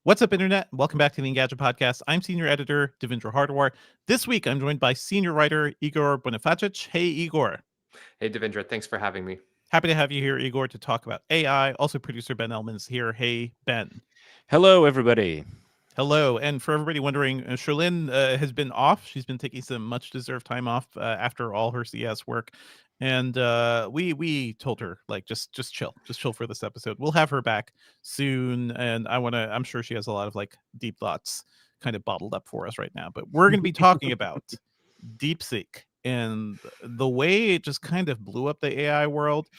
What's up, Internet? Welcome back to the Engadget Podcast. I'm Senior Editor Devindra. This week, I'm joined by Senior Writer Igor Bonifacic. Hey, Igor. Hey, Devindra, thanks for having me. Happy to have you here, Igor, to talk about AI. Also, producer Ben Ellman's here. Hey, Ben. Hello, everybody. Hello. And for everybody wondering, Sherlyn has been off. She's been taking some much-deserved time off after all her CS work. And we told her, like, just chill for this episode. We'll have her back soon. And I'm sure she has a lot of, like, deep thoughts kind of bottled up for us right now. But we're going to be talking about DeepSeek and the way it just kind of blew up the AI world.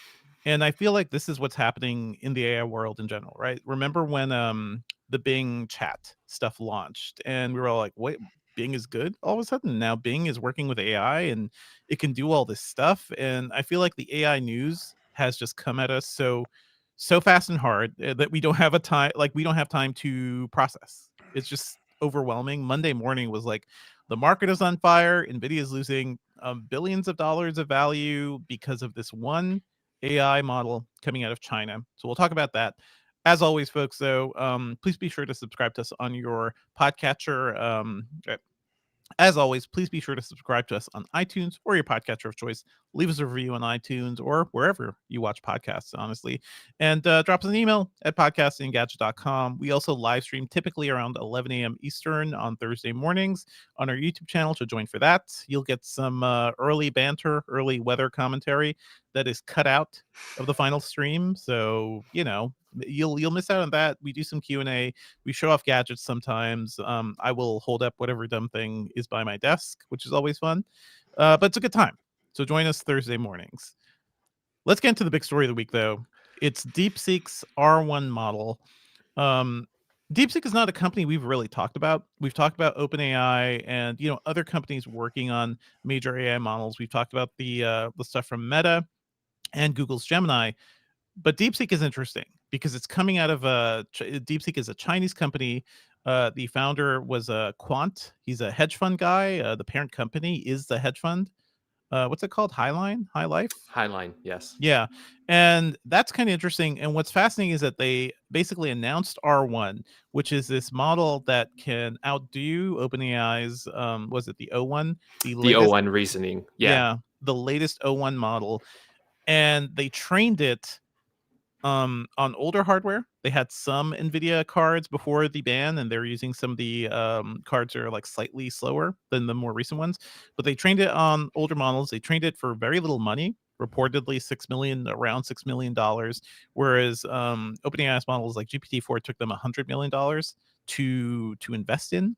And I feel like this is what's happening in the AI world in general, right? Remember when the Bing chat stuff launched and we were all like, wait, Bing is good all of a sudden? Now Bing is working with AI and it can do all this stuff. And I feel like the AI news has just come at us so fast and hard that we don't have time to process. It's just overwhelming. Monday morning was like, the market is on fire. Nvidia is losing billions of dollars of value because of this one AI model coming out of China. So we'll talk about that. As always, folks, though, please be sure to subscribe to us on your podcatcher. As always, please be sure to subscribe to us on iTunes or your podcatcher of choice. Leave us a review on iTunes or wherever you watch podcasts, honestly. And drop us an email at podcastinggadget.com. We also live stream typically around 11 a.m. Eastern on Thursday mornings on our YouTube channel, so join for that. You'll get some early banter, early weather commentary that is cut out of the final stream. So, you'll miss out on that. We do some Q&A. We show off gadgets sometimes. I will hold up whatever dumb thing is by my desk, which is always fun. But it's a good time. So join us Thursday mornings. Let's get into the big story of the week, though. It's DeepSeek's R1 model. DeepSeek is not a company we've really talked about. We've talked about OpenAI and other companies working on major AI models. We've talked about the stuff from Meta and Google's Gemini. But DeepSeek is interesting because it's coming out of DeepSeek is a Chinese company. The founder was a quant. He's a hedge fund guy. The parent company is the hedge fund. What's it called? Highline? High Life? Highline, yes. Yeah. And that's kind of interesting. And what's fascinating is that they basically announced R1, which is this model that can outdo OpenAI's, was it the O1? The latest, O1 reasoning, yeah, the latest O1 model. And they trained it on older hardware. They had some NVIDIA cards before the ban, and they're using some of the cards that are like slightly slower than the more recent ones. But they trained it on older models. They trained it for very little money, reportedly around $6 million, whereas OpenAI's models like GPT-4 took them $100 million to invest in.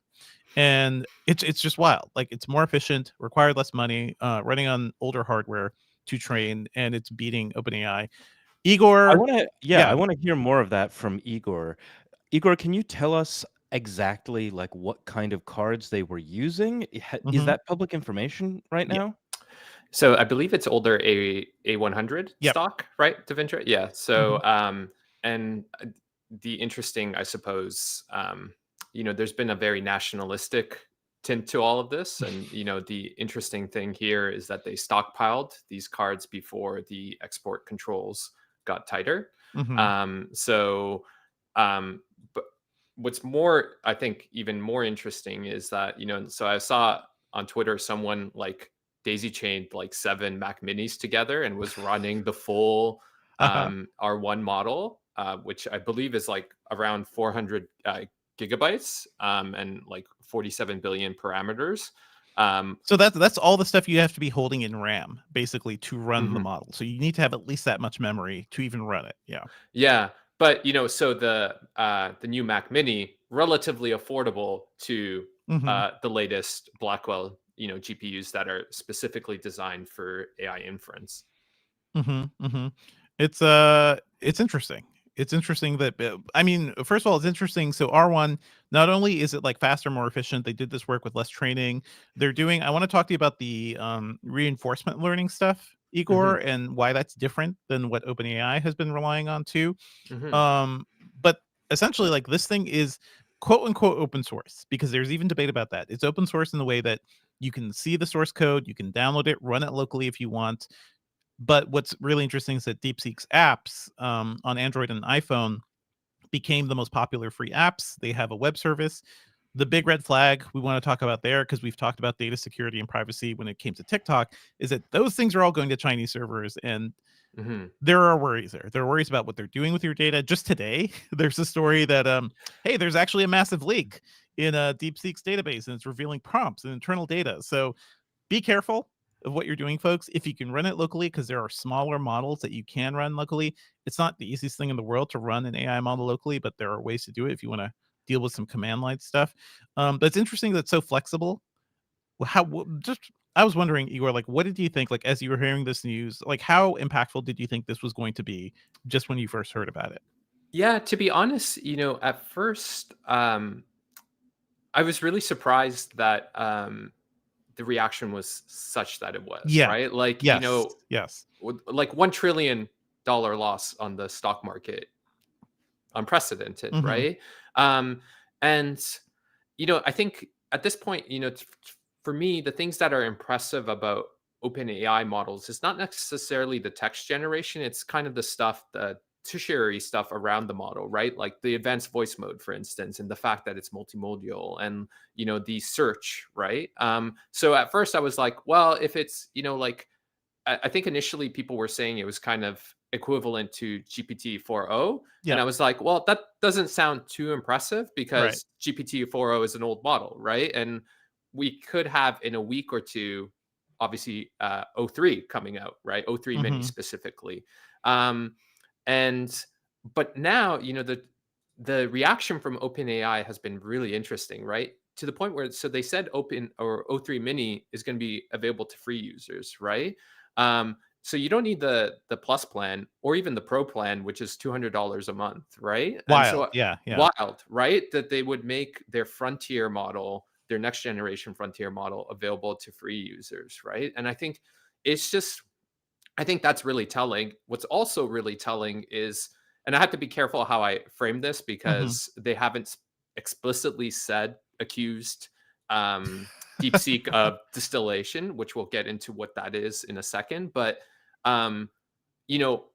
And it's just wild. Like, it's more efficient, required less money, running on older hardware to train, and it's beating OpenAI. Igor, I want to hear more of that from Igor. Igor, can you tell us exactly like what kind of cards they were using? Is that public information right Yeah. now? So I believe it's older A100 Yep. stock, right, Devindra? Yeah. So and the interesting, I suppose, there's been a very nationalistic tint to all of this, and the interesting thing here is that they stockpiled these cards before the export controls got tighter. But what's more, I think, even more interesting is that so I saw on Twitter someone like daisy chained like 7 Mac Minis together and was running the full R1 model, which I believe is like around 400 gigabytes and like 47 billion parameters. So that's all the stuff you have to be holding in RAM, basically, to run the model. So you need to have at least that much memory to even run it. Yeah. Yeah. But so the new Mac Mini, relatively affordable to the latest Blackwell GPUs that are specifically designed for AI inference. It's interesting. It's interesting that, first of all, it's interesting. So R1, not only is it like faster, more efficient, they did this work with less training. I want to talk to you about the reinforcement learning stuff, Igor, and why that's different than what OpenAI has been relying on too. But essentially, like, this thing is quote unquote open source, because there's even debate about that. It's open source in the way that you can see the source code, you can download it, run it locally if you want. But what's really interesting is that DeepSeek's apps on Android and iPhone became the most popular free apps. They have a web service. The big red flag we want to talk about there, because we've talked about data security and privacy when it came to TikTok, is that those things are all going to Chinese servers, and there are worries there. There are worries about what they're doing with your data. Just today, there's a story that hey, there's actually a massive leak in DeepSeek's database, and it's revealing prompts and internal data. So be careful of what you're doing, folks. If you can run it locally, because there are smaller models that you can run locally. It's not the easiest thing in the world to run an AI model locally, but there are ways to do it if you want to deal with some command line stuff. But it's interesting that it's so flexible. Just I was wondering, Igor, like, what did you think, like, as you were hearing this news, like, how impactful did you think this was going to be just when you first heard about it? Yeah, to be honest, at first, I was really surprised that the reaction was such that it was, Yeah. right? Like, Yes. Yes. like $1 trillion loss on the stock market, unprecedented, Mhm. right? And I think at this point, for me, the things that are impressive about OpenAI models is not necessarily the text generation. It's kind of the stuff, the tertiary stuff around the model, right? Like the advanced voice mode, for instance, and the fact that it's multimodal, and the search, right? So at first I was like, well, if it's like, I think initially people were saying it was kind of equivalent to GPT 4.0. Yeah. And I was like, well, that doesn't sound too impressive, Right. because GPT 4.0 is an old model, right? And we could have in a week or two, obviously, O3 coming out, right? O3 Mini Mhm. specifically. But now, the reaction from OpenAI has been really interesting, right? To the point where, so they said O3 Mini is going to be available to free users, right? So you don't need the plus plan or even the pro plan, which is $200 a month, right? And so Wild. Yeah. wild, right? That they would make their frontier model, their next generation frontier model, available to free users, right? And I think that's really telling. What's also really telling is, and I have to be careful how I frame this, Mhm. because they haven't explicitly accused DeepSeek of distillation, which we'll get into what that is in a second. But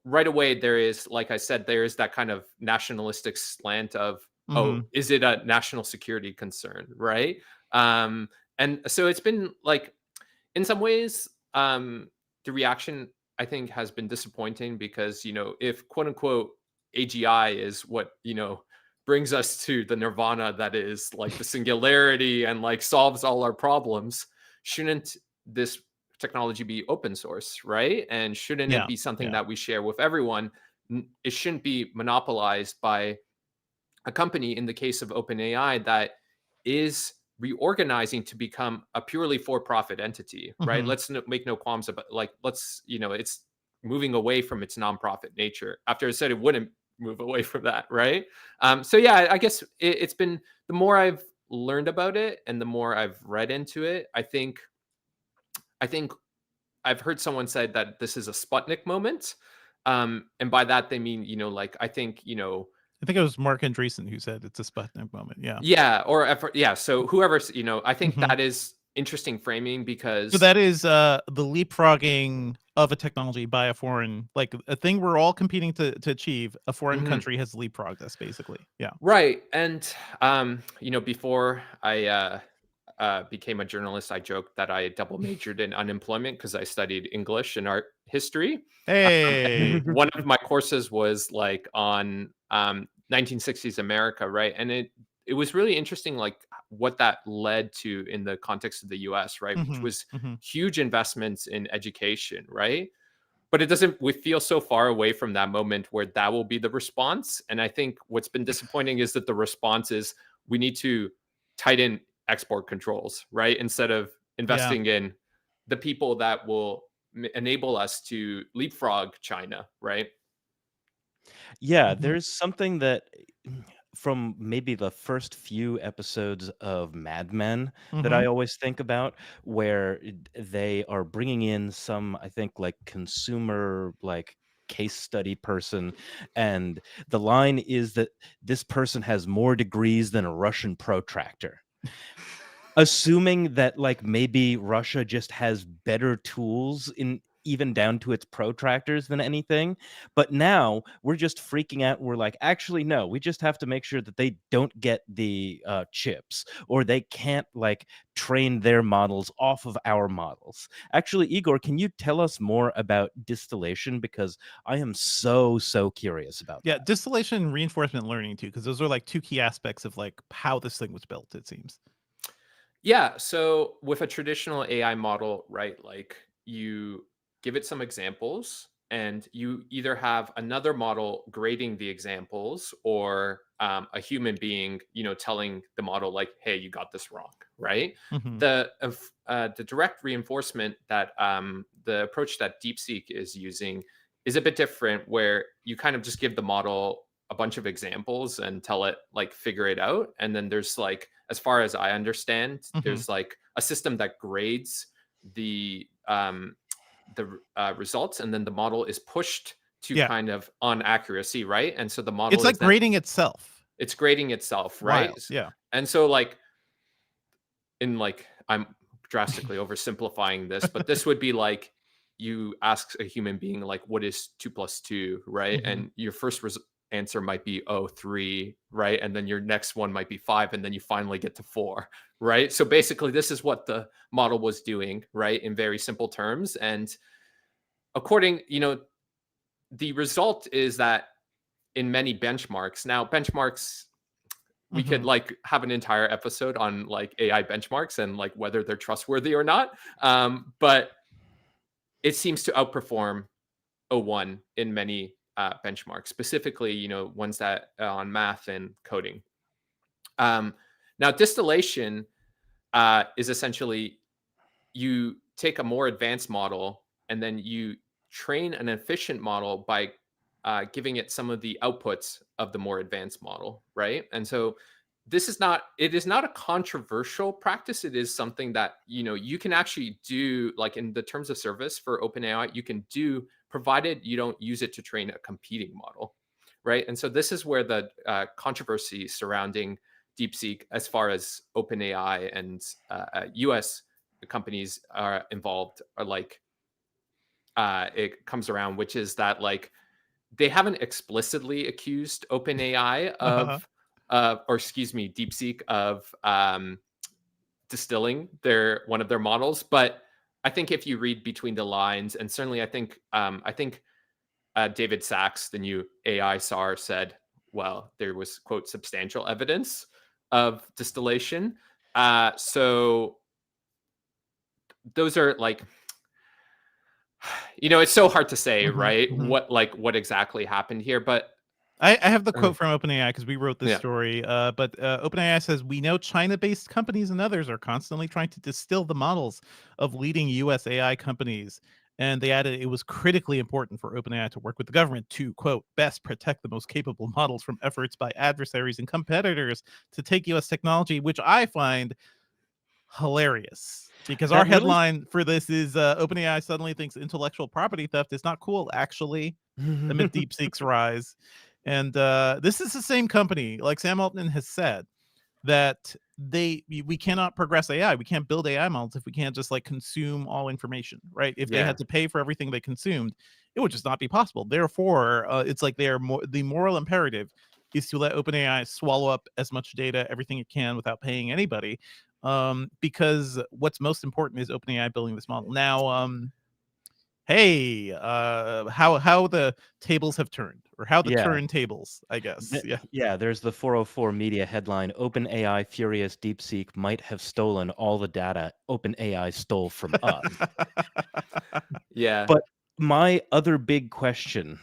right away there is, like I said, there is that kind of nationalistic slant of, oh, Mhm. is it a national security concern, right? And so it's been like, in some ways, the reaction, I think, has been disappointing, because if quote unquote AGI is what brings us to the nirvana that is like the singularity and like solves all our problems, shouldn't this technology be open source, right? And shouldn't it Yeah. be something Yeah. that we share with everyone? It shouldn't be monopolized by a company, in the case of OpenAI, that is reorganizing to become a purely for-profit entity, right? Mhm. Let's make no qualms about, like, it's moving away from its nonprofit nature after it said it wouldn't move away from that, right? So yeah, I guess it's been, the more I've learned about it and the more I've read into it, I think I've heard someone say that this is a Sputnik moment. And by that they mean, like, I think, I think it was Mark Andreessen who said it's a Sputnik moment. Yeah. yeah, or effort, yeah. So whoever's, I think Mhm. that is interesting framing, So because that is the leapfrogging of a technology by a foreign, like a thing we're all competing to achieve. A foreign Mhm. country has leapfrogged us, basically. Yeah. Right. And before I became a journalist, I joked that I double majored in unemployment because I studied English and art history. And Hey. one of my courses was like on 1960s America, right? And it was really interesting, like what that led to in the context of the US, right? Which Mhm. was Mhm. huge investments in education, right? But it doesn't, we feel so far away from that moment where that will be the response. And I think what's been disappointing is that the response is, we need to tighten export controls, right? Instead of Yeah. investing in the people that will enable us to leapfrog China, right? Yeah, Mhm. there's something that from maybe the first few episodes of Mad Men that I Mhm. always think about, where they are bringing in some, I think, like consumer, like case study person, and the line is that this person has more degrees than a Russian protractor. Assuming that, like, maybe Russia just has better tools even down to its protractors than anything. But now we're just freaking out. We're like, actually, no, we just have to make sure that they don't get the chips, or they can't like train their models off of our models. Actually, Igor, can you tell us more about distillation? Because I am so curious about Yeah, that. distillation and reinforcement learning too, because those are like two key aspects of like how this thing was built, it seems. Yeah. So with a traditional AI model, right, like you give it some examples and you either have another model grading the examples or a human being, telling the model like, hey, you got this wrong, right? Hmm. The direct reinforcement that the approach that DeepSeek is using is a bit different where you kind of just give the model a bunch of examples and tell it like figure it out. And then there's like, as far as I understand, Hmm. there's like a system that grades the results, and then the model is pushed to Yeah, kind of on accuracy, right? And so the it's model like is then grading itself. it's grading itself, right? Wild. Yeah. And so like in like I'm drastically oversimplifying this, but this would be like you ask a human being like what is 2 plus 2, right? Hmm. And your first answer might be 3, right? And then your next one might be 5, and then you finally get to 4, right? So basically this is what the model was doing, right? In very simple terms. And according, the result is that in many benchmarks, now benchmarks, we could Hmm. like have an entire episode on like AI benchmarks and like whether they're trustworthy or not. But it seems to outperform O1 in many benchmarks, specifically, ones that on math and coding. Um, Now, distillation is essentially you take a more advanced model and then you train an efficient model by giving it some of the outputs of the more advanced model, right? And so it is not a controversial practice. It is something that you can actually do, like in the terms of service for OpenAI, you can do, provided you don't use it to train a competing model, right? And so this is where the controversy surrounding DeepSeek, as far as OpenAI and US companies are involved, are like it comes around, which is that like they haven't explicitly accused OpenAI Uh-huh. of or excuse me, DeepSeek of distilling one of their models. But I think if you read between the lines, and certainly I think David Sachs, the new AI czar, said, well, there was, quote, substantial evidence of distillation. So those are like, it's so hard to say, Hmm. right? Hmm. What exactly happened here, but I have the uh, quote from OpenAI because we wrote this yeah, story. But OpenAI says we know China-based companies and others are constantly trying to distill the models of leading U.S. AI companies. And they added it was critically important for OpenAI to work with the government to, quote, best protect the most capable models from efforts by adversaries and competitors to take U.S. technology, which I find hilarious because our That really headline for this is OpenAI suddenly thinks intellectual property theft is not cool, actually, amid DeepSeek's rise. And this is the same company, like Sam Altman has said, that we cannot progress AI. We can't build AI models if we can't just like consume all information, right? If they yeah, had to pay for everything they consumed, it would just not be possible. Therefore, it's like the moral imperative is to let OpenAI swallow up as much data, everything it can, without paying anybody. Because what's most important is OpenAI building this model. Now, hey, how the tables have turned, or how the yeah. turntables, I guess. Yeah. Yeah, there's the 404 media headline: OpenAI furious DeepSeek might have stolen all the data OpenAI stole from us. yeah, But my other big question,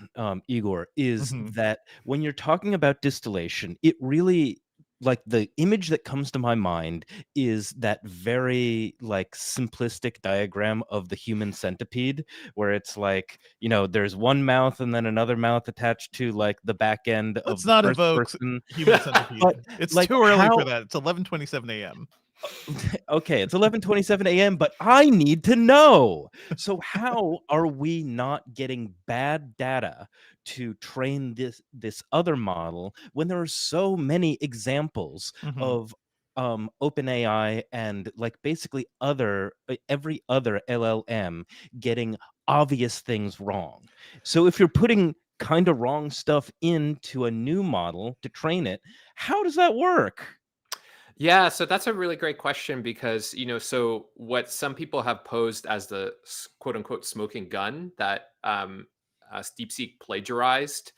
Igor, is Mhm. that when you're talking about distillation, it really, like, the image that comes to my mind is that very like simplistic diagram of the human centipede, where it's like, there's one mouth and then another mouth attached to like the back end Let's of the not first evoke person. human centipede. But It's like too early for how that. It's 11:27 a.m. okay, it's 11:27 a.m., but I need to know. So how are we not getting bad data to train this other model when there are so many examples Mhm. of OpenAI and like basically every other LLM getting obvious things wrong. So if you're putting kind of wrong stuff into a new model to train it, how does that work? Yeah, so that's a really great question because, so what some people have posed as the quote unquote smoking gun that DeepSeek plagiarized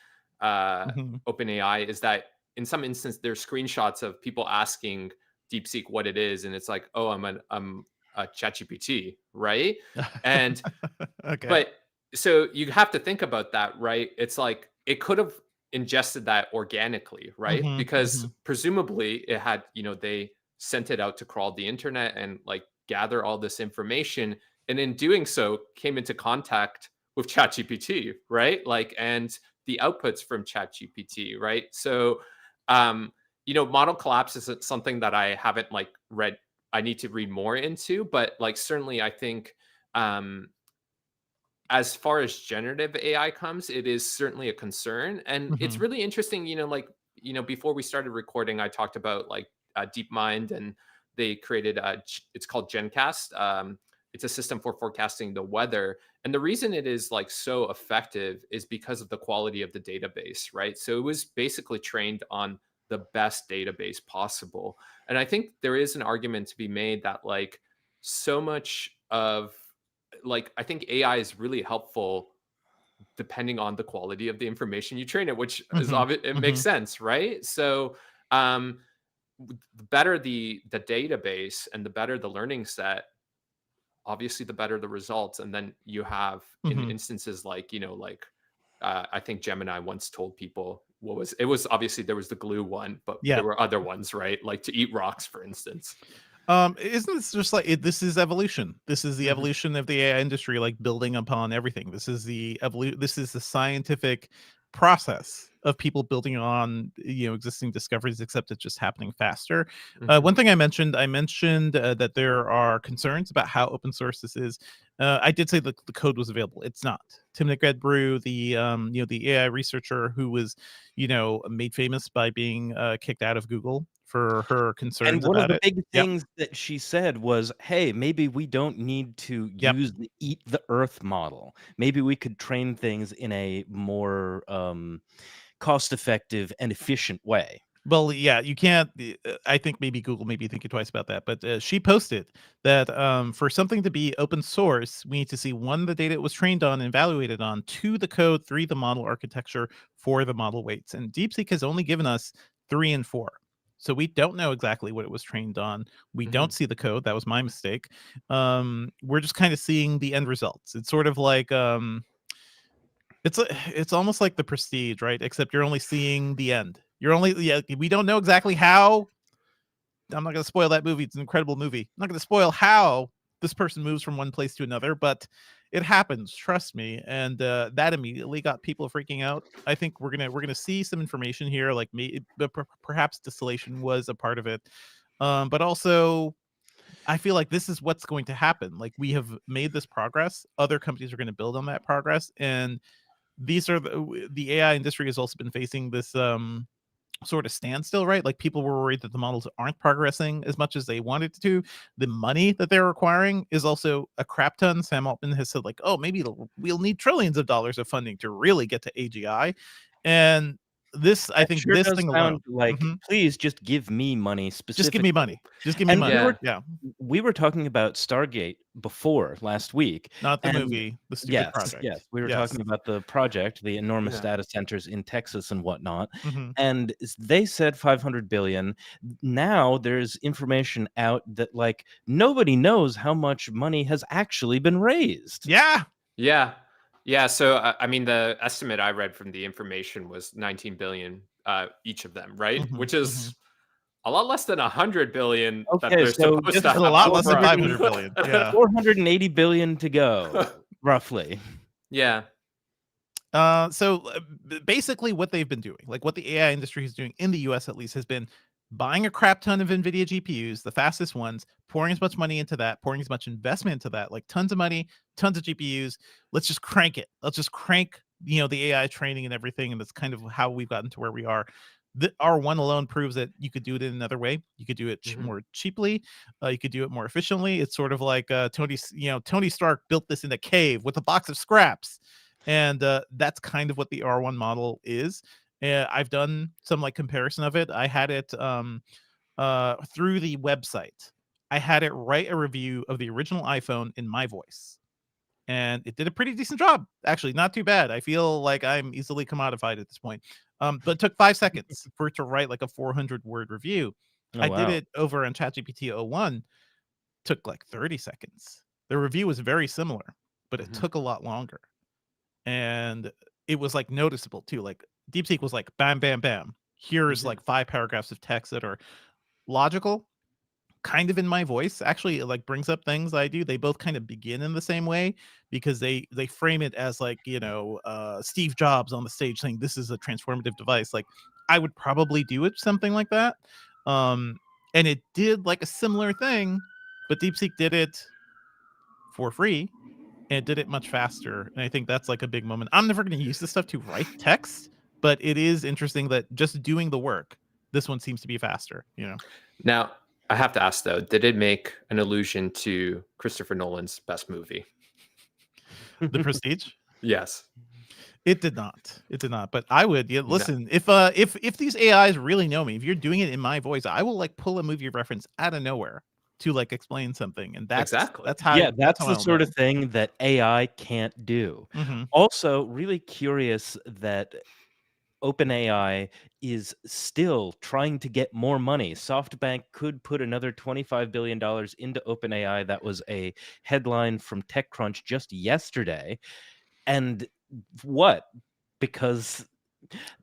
Mhm. OpenAI is that in some instance there's screenshots of people asking DeepSeek what it is, and it's like, oh, I'm a ChatGPT, right? And Okay. but so you have to think about that, right? It's like it could have ingested that organically, right? Mhm, Because mhm, presumably it had, they sent it out to crawl the internet and like gather all this information. And in doing so, came into contact with ChatGPT, right? Like, and the outputs from ChatGPT, right? So, um, model collapse is something that I haven't like read. I need to read more into, but like certainly I think um as far as generative AI comes, it is certainly a concern. And it's mhm. really interesting, before we started recording, I talked about like DeepMind, and they created it's called GenCast. It's a system for forecasting the weather. And the reason it is like so effective is because of the quality of the database, right? So it was basically trained on the best database possible. And I think there is an argument to be made that like so much of like I think AI is really helpful depending on the quality of the information you train it, which is Mhm, obvious. It makes mhm. sense, right? So, um, the better the database and the better the learning set, obviously, the better the results. And then you have in Mhm. instances like like I think Gemini once told people what was it was obviously there was the glue one, but Yeah. there were other ones, right? Like to eat rocks, for instance. Isn't this just like this is evolution? This is the Mhm, evolution of the AI industry, like building upon everything. This is the This is the scientific process of people building on existing discoveries, except it's just happening faster. mhm, One thing I mentioned that there are concerns about how open source this is. I did say that the code was available. It's not. Tim Brew, the the AI researcher who was made famous by being kicked out of Google for her And concerns one of about the it. big Yep. things that she said was, "Hey, maybe we don't need to Yep. use the eat the earth model. Maybe we could train things in a more cost-effective and efficient way." Well, yeah, you can't. I think maybe Google may be thinking twice about that, but she posted that for something to be open source, we need to see one, the data it was trained on and evaluated on, two, the code, three, the model architecture, four, the model weights. And DeepSeek has only given us three and four. So we don't know exactly what it was trained on. We mhm. don't see the code. That was my mistake. We're just kind of seeing the end results. It's sort of like it's almost like The Prestige, right? Except you're only seeing the end. You're only yeah, we don't know exactly how. I'm not gonna spoil that movie. It's an incredible movie. I'm not gonna spoil how this person moves from one place to another, but it happens, trust me. And that immediately got people freaking out. I think we're gonna see some information here, like perhaps distillation was a part of it. But also I feel like this is what's going to happen. Like we have made this progress. Other companies are going to build on that progress, and these are the AI industry has also been facing this sort of standstill, right? Like people were worried that the models aren't progressing as much as they wanted to. The money that they're requiring is also a crap ton. Sam Altman has said like, oh, maybe we'll need trillions of dollars of funding to really get to AGI. And I That think sure this does thing alone, sound like, mhm, "Please just give me money just give me specifically." money. Just give me And we money. were Yeah. Yeah. talking about Stargate before last week, Not the and movie, the stupid yes, project. yes, we were Yes. talking about the project, the enormous Yeah. data centers in Texas and whatnot, Hmm. and they said 500 billion. Now there's information out that, like, nobody knows how much money has actually been raised. Yeah. Yeah. Yeah. So, I mean, the estimate I read from the information was 19 billion each of them, right? Hmm. Which Hmm. is a lot less than 100 billion that Okay, they're so supposed just to And a have lot less than 400 upfront. and 500 billion. Yeah. 480 billion to go, roughly. Yeah. Basically what they've been doing, like what the AI industry is doing in the US at least, has been buying a crap ton of NVIDIA GPUs, the fastest ones, pouring as much money into that, pouring as much investment into that, like tons of money, tons of GPUs. Let's just crank it. Let's just crank, the AI training and everything. And that's kind of how we've gotten to where we are. The R1 alone proves that you could do it in another way. You could do it more cheaply. You could do it more efficiently. It's sort of like Tony Stark built this in a cave with a box of scraps, and that's kind of what the R1 model is. I've done some like comparison of it. I had it through the website. I had it write a review of the original iPhone in my voice, and it did a pretty decent job. Actually, not too bad. I feel like I'm easily commodified at this point. But it took 5 seconds for it to write like a 400-word review. Oh I did wow. it over on ChatGPT o1, took like 30 seconds. The review was very similar, but it took a lot longer. And it was like noticeable too. Like DeepSeek was like bam, bam, bam. Here's like 5 paragraphs of text that are logical, kind of in my voice. Actually, it like brings up things I do. They both kind of begin in the same way because they frame it as like, Steve Jobs on the stage saying this is a transformative device. Like I would probably do it something like that. And it did like a similar thing, but DeepSeek did it for free and it did it much faster. And I think that's like a big moment. I'm never going to use this stuff to write text, but it is interesting that just doing the work, this one seems to be faster, Now, I have to ask though, did it make an allusion to Christopher Nolan's best movie? The Prestige? Yes. It did not. It did not. But I would. Yeah, No. listen, if these AIs really know me, if you're doing it in my voice, I will like pull a movie reference out of nowhere to like explain something. And that's Exactly. that's how Yeah, that's how the I'll sort know. of thing that AI can't do. Mhm. Also, really curious that OpenAI is still trying to get more money. SoftBank could put another $25 billion into OpenAI. That was a headline from TechCrunch just yesterday. And what? Because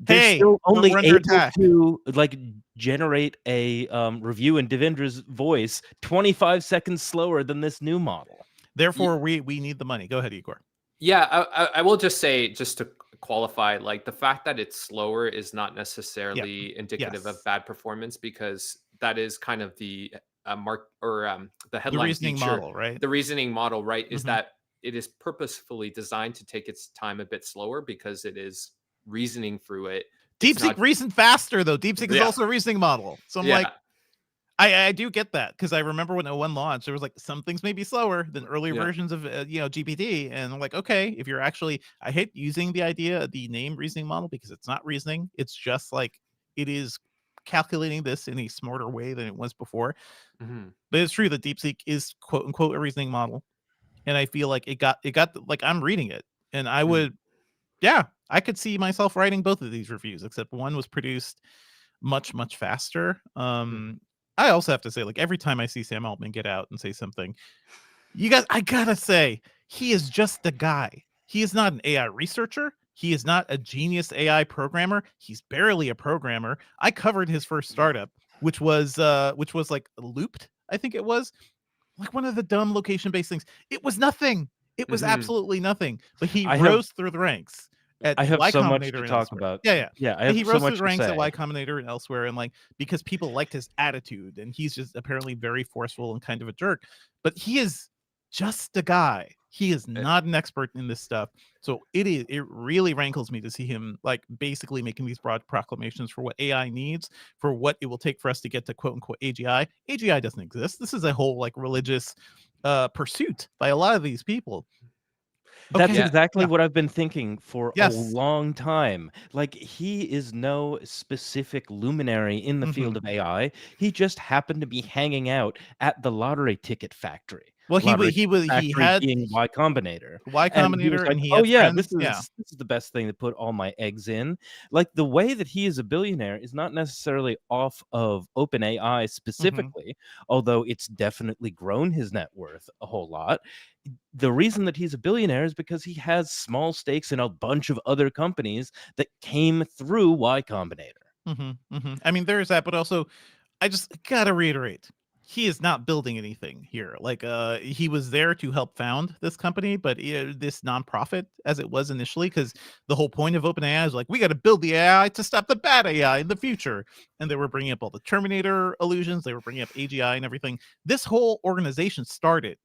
they're Hey, still but only we're under able attack. to like generate a review in Devindra's voice 25 seconds slower than this new model. Therefore, we need the money. Go ahead, Igor. Yeah, I will just say, just to qualify, like the fact that it's slower is not necessarily indicative of Yes. bad performance, because that is kind of the the The headline reasoning feature. model, right? The reasoning model, right, is Mhm. that it is purposefully designed to take its time a bit slower because it is reasoning through it. It's DeepSeek not, reasoned faster though. DeepSeek is yeah, also a reasoning model. So I'm yeah, like, I do get that because I remember when O1 launched, there was like some things may be slower than earlier yeah. versions of GPT, and I'm like, okay, if you're actually, I hate using the name reasoning model because it's not reasoning. It's just like it is calculating this in a smarter way than it was before. Mhm. But it's true that DeepSeek is quote unquote a reasoning model, and I feel like it got like I'm reading it, and I would, yeah, I could see myself writing both of these reviews, except one was produced much faster. I also have to say, like, every time I see Sam Altman get out and say something, I gotta say, he is just a guy. He is not an AI researcher. He is not a genius AI programmer. He's barely a programmer. I covered his first startup, which was like Looped, I think it was. Like one of the dumb location-based things. It was nothing. It was absolutely nothing. But he I have rose through the ranks at I have Y so much to Combinator and talk elsewhere. about. Yeah. Yeah, I But he have so rose through much the to ranks at say. Y Combinator and elsewhere, and like because people liked his attitude, and he's just apparently very forceful and kind of a jerk. But he is just a guy. He is not an expert in this stuff. So it really rankles me to see him like basically making these broad proclamations for what AI needs, for what it will take for us to get to quote unquote AGI. AGI doesn't exist. This is a whole like religious pursuit by a lot of these people. That's Okay. Yeah. exactly Yeah. what I've been thinking for a Yes. long time. Like, he is no specific luminary in the field Mhm. of AI. He just happened to be hanging out at the lottery ticket factory. Well, Lottery ticket he factory had being Y Combinator. Y And he was Combinator, like, and he "Oh had yeah, friends. Yeah. this is the best thing to put all my eggs in." Like, the way that he is a billionaire is not necessarily off of OpenAI Mhm. specifically, although it's definitely grown his net worth a whole lot. The reason that he's a billionaire is because he has small stakes in a bunch of other companies that came through Y Combinator. Mhm. Mhm. I mean, there's that, but also I just gotta reiterate, he is not building anything here. Like, he was there to help found this company, but this nonprofit as it was initially, because the whole point of OpenAI is like, we got to build the AI to stop the bad AI in the future. And they were bringing up all the Terminator illusions. They were bringing up AGI and everything. This whole organization started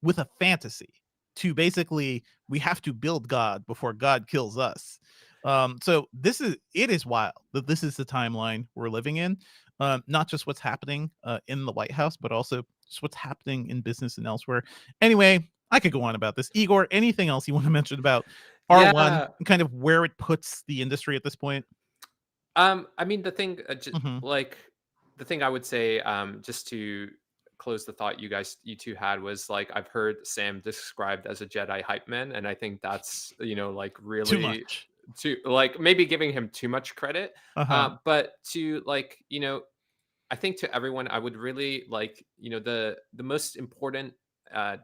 with a fantasy to basically, we have to build God before God kills us. So it is wild that this is the timeline we're living in. Not just what's happening in the White House, but also just what's happening in business and elsewhere. Anyway, I could go on about this. Igor, anything else you want to mention about R1 Yeah. and kind of where it puts the industry at this point? I mean, the thing, Hmm. like, the thing I would say, just to close the thought you two had was like, I've heard Sam described as a Jedi hype man, and I think that's, like Too really much. too, like maybe giving him too much credit. Uh-huh. But to like, I think to everyone, I would really like, the most important uh,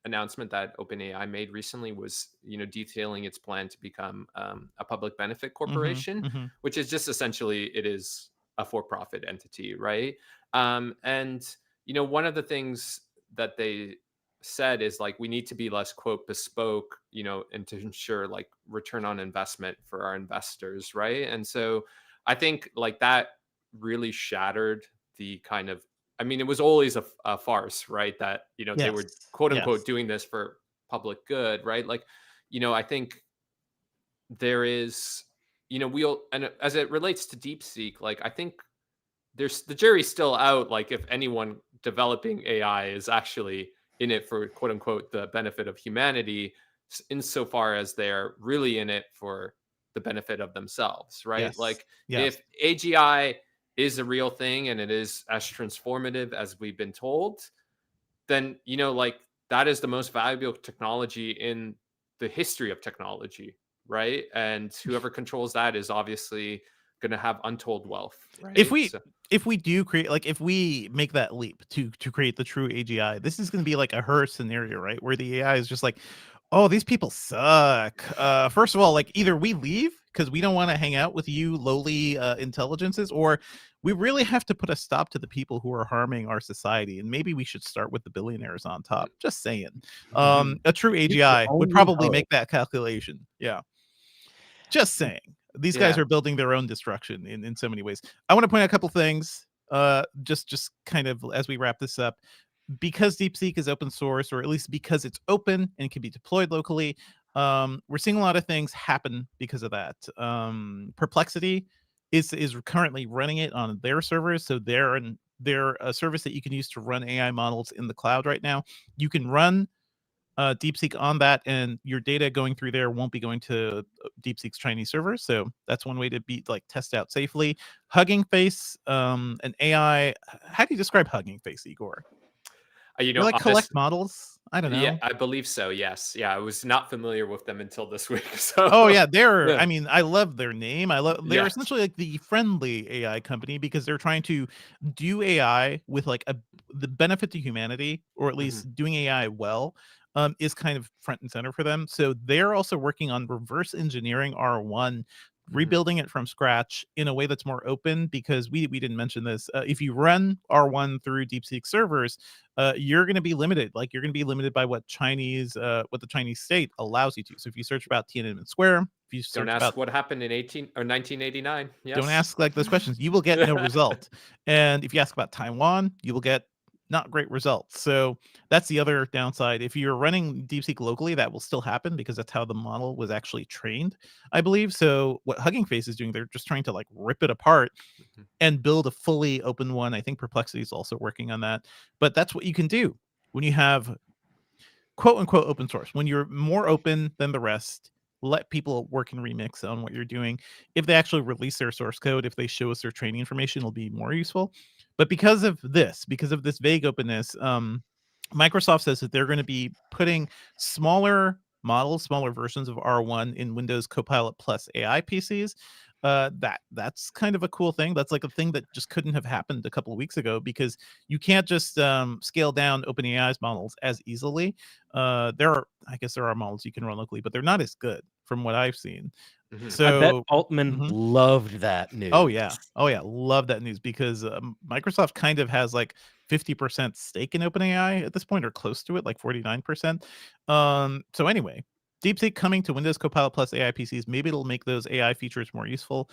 announcement that OpenAI made recently was, detailing its plan to become a public benefit Hmm. corporation, Hmm. which is just essentially it is a for-profit entity, right? And one of the things that they said is like we need to be less quote bespoke, and to ensure like return on investment for our investors, right? And so I think like that really shattered the kind of, I mean, it was always a farce, right? That, they Yes. were quote unquote Yes. doing this for public good, right? Like, I think there is, we'll, and as it relates to DeepSeek, like, I think there's the jury's still out, like, if anyone developing AI is actually in it for quote unquote the benefit of humanity, insofar as they're really in it for the benefit of themselves, right? Yes. Like, Yes. if AGI is a real thing and it is as transformative as we've been told, then like that is the most valuable technology in the history of technology, right? And whoever controls that is obviously going to have untold wealth, if right? we So if we do create, like, if we make that leap to create the true AGI, this is going to be like a her scenario, right, where the AI is just like, oh, these people suck. First of all, like, either we leave because we don't want to hang out with you lowly intelligences, or we really have to put a stop to the people who are harming our society, and maybe we should start with the billionaires on top. Just saying. mhm. A true You can AGI would only probably hope. make that calculation. Yeah. Just saying. These guys Yeah. are building their own destruction in so many ways. I want to point out a couple things, just kind of as we wrap this up. Because DeepSeek is open source, or at least because it's open and can be deployed locally, we're seeing a lot of things happen because of that. Perplexity is currently running it on their servers, so they're a service that you can use to run AI models in the cloud right now. You can run DeepSeek on that, and your data going through there won't be going to DeepSeek's Chinese servers. So that's one way to be like test out safely. Hugging Face, an AI. How do you describe Hugging Face, Igor? They like collect Honest, models. I don't yeah, know. I believe so. Yes. Yeah. I was not familiar with them until this week. So, Oh yeah, they're. yeah. I mean, I love their name. I love. They're Yes. essentially like the friendly AI company because they're trying to do AI with like the benefit to humanity, or at Mhm, least doing AI well, is kind of front and center for them. So they're also working on reverse engineering R1, mhm, rebuilding it from scratch in a way that's more open. Because we didn't mention this. If you run R1 through DeepSeek servers, you're going to be limited. Like, you're going to be limited by what the Chinese state allows you to. So if you search about Tiananmen Square, if you don't search about, ask what happened in 1989. don't Yes. ask like those questions, you will get no result. And if you ask about Taiwan, you will get not great results. So that's the other downside. If you're running DeepSeek locally, that will still happen because that's how the model was actually trained, I believe. So what Hugging Face is doing, they're just trying to like rip it apart Mhm, and build a fully open one. I think Perplexity is also working on that. But that's what you can do when you have quote unquote open source. When you're more open than the rest, let people work and remix on what you're doing. If they actually release their source code, if they show us their training information, it'll be more useful. But because of this vague openness, Microsoft says that they're going to be putting smaller models, smaller versions of R1 in Windows Copilot Plus AI PCs. That's kind of a cool thing. That's like a thing that just couldn't have happened a couple of weeks ago because you can't just scale down OpenAI's models as easily. I guess there are models you can run locally, but they're not as good from what I've seen. mhm. I bet So, Altman mhm. loved that Oh news. yeah, oh yeah, love that news because Microsoft kind of has like 50% stake in OpenAI at this point, or close to it, like 49%. So anyway, DeepSeek coming to Windows Copilot Plus AI PCs, maybe it'll make those AI features more useful.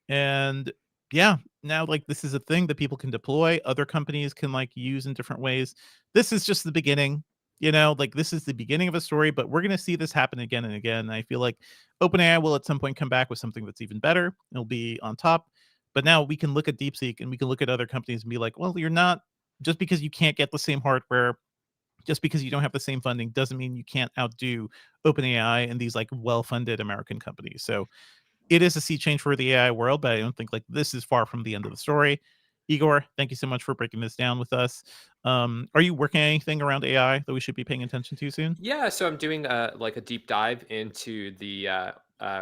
And yeah, now like this is a thing that people can deploy, other companies can like use in different ways. This is just the beginning. Like this is the beginning of a story, but we're going to see this happen again and again. And I feel like OpenAI will at some point come back with something that's even better. It'll be on top. But now we can look at DeepSeek and we can look at other companies and be like, well, you're not, just because you can't get the same hardware, just because you don't have the same funding doesn't mean you can't outdo OpenAI and these like well-funded American companies. So it is a sea change for the AI world, but I don't think like this is far from the end of the story. Igor, thank you so much for breaking this down with us. Are you working on anything around AI that we should be paying attention to soon? Yeah, so I'm doing like a deep dive into the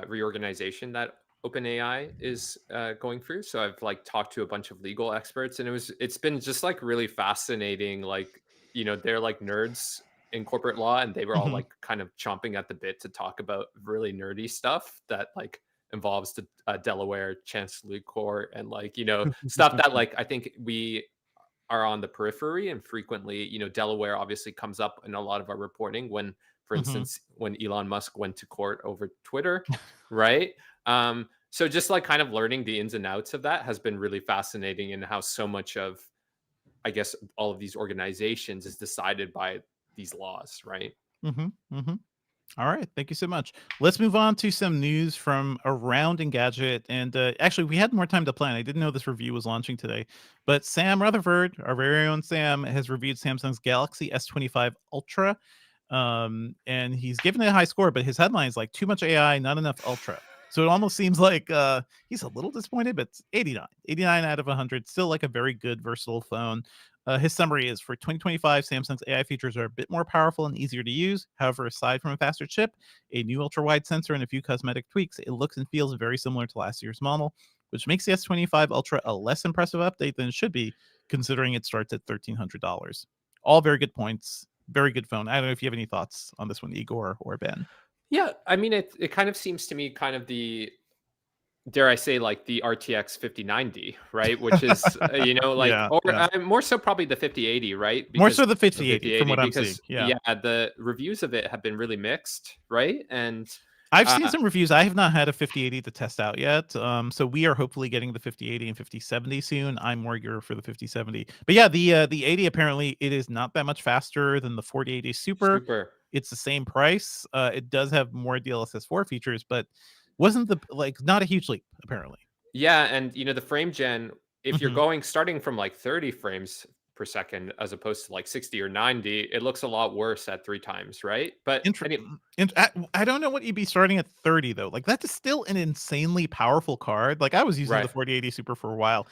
reorganization that OpenAI is going through. So I've like talked to a bunch of legal experts, and it's been just like really fascinating. Like, they're like nerds in corporate law, and they were all Mhm. like kind of chomping at the bit to talk about really nerdy stuff that like involves the Delaware Chancellery Court, and like stuff that like I think we are on the periphery, and frequently Delaware obviously comes up in a lot of our reporting when, for Mhm. instance, when Elon Musk went to court over Twitter, right? So just like kind of learning the ins and outs of that has been really fascinating, and how so much of, I guess, all of these organizations is decided by these laws, right? Mhm. Mhm. All right, thank you so much. Let's move on to some news from around Engadget. And actually, we had more time to plan. I didn't know this review was launching today, but Sam Rutherford, our very own Sam, has reviewed Samsung's Galaxy S25 Ultra. And he's given it a high score, but his headline is like too much AI, not enough Ultra. So it almost seems like he's a little disappointed, but it's 89 out of 100. Still like a very good, versatile phone. His summary is for 2025, Samsung's AI features are a bit more powerful and easier to use. However, aside from a faster chip, a new ultra wide sensor, and a few cosmetic tweaks, it looks and feels very similar to last year's model, which makes the S25 Ultra a less impressive update than it should be, considering it starts at $1,300. All very good points. Very good phone. I don't know if you have any thoughts on this one, Igor or Ben. Yeah, I mean, it kind of seems to me kind of the, dare I say, like the RTX 5090, right? Which is, like, Yeah, or yeah. more so probably the 5080, right? More Because so the the 5080 from 5080, what I'm seeing. because Yeah. yeah, the reviews of it have been really mixed, right? And I've seen uh, some reviews. I have not had a 5080 to test out yet. So we are hopefully getting the 5080 and 5070 soon. I'm more geared for the 5070. But yeah, the 80 apparently it is not that much faster than the 4080 Super. super. It's the same price. It does have more DLSS 4 features, but wasn't the like not a huge leap apparently. Yeah, and the frame gen, if you're Hmm. going starting from like 30 frames per second as opposed to like 60 or 90, it looks a lot worse at 3 times, right? But I don't know what you'd be starting at 30 though. Like that is still an insanely powerful card. Like I was using the right. 4080 Super for a while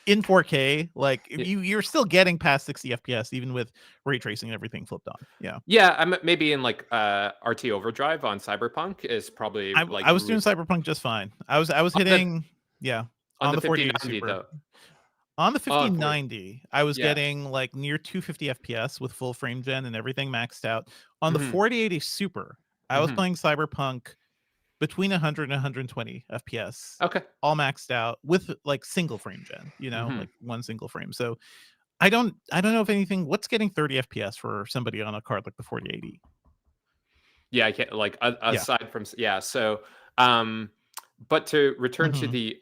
in 4K. Like if you're still getting past 60 FPS even with ray tracing and everything flipped on. Yeah. Yeah, I'm maybe in like RT Overdrive on Cyberpunk is probably like I was doing Cyberpunk just fine. I was on the hitting yeah on on the the 4080 5090 Super. though. On the Oh, 40. 5090, I was Yeah. getting like near 250 FPS with full frame gen and everything maxed out. On the Hmm. 4080 Super, I was Hmm. playing Cyberpunk between 100 and 120 FPS, Okay. all maxed out with like single frame gen, Hmm. like one single frame. So I don't know if anything. What's getting 30 FPS for somebody on a card like the 4080? Yeah, I can't like Yeah. aside from yeah. So, um, but to return to Hmm. the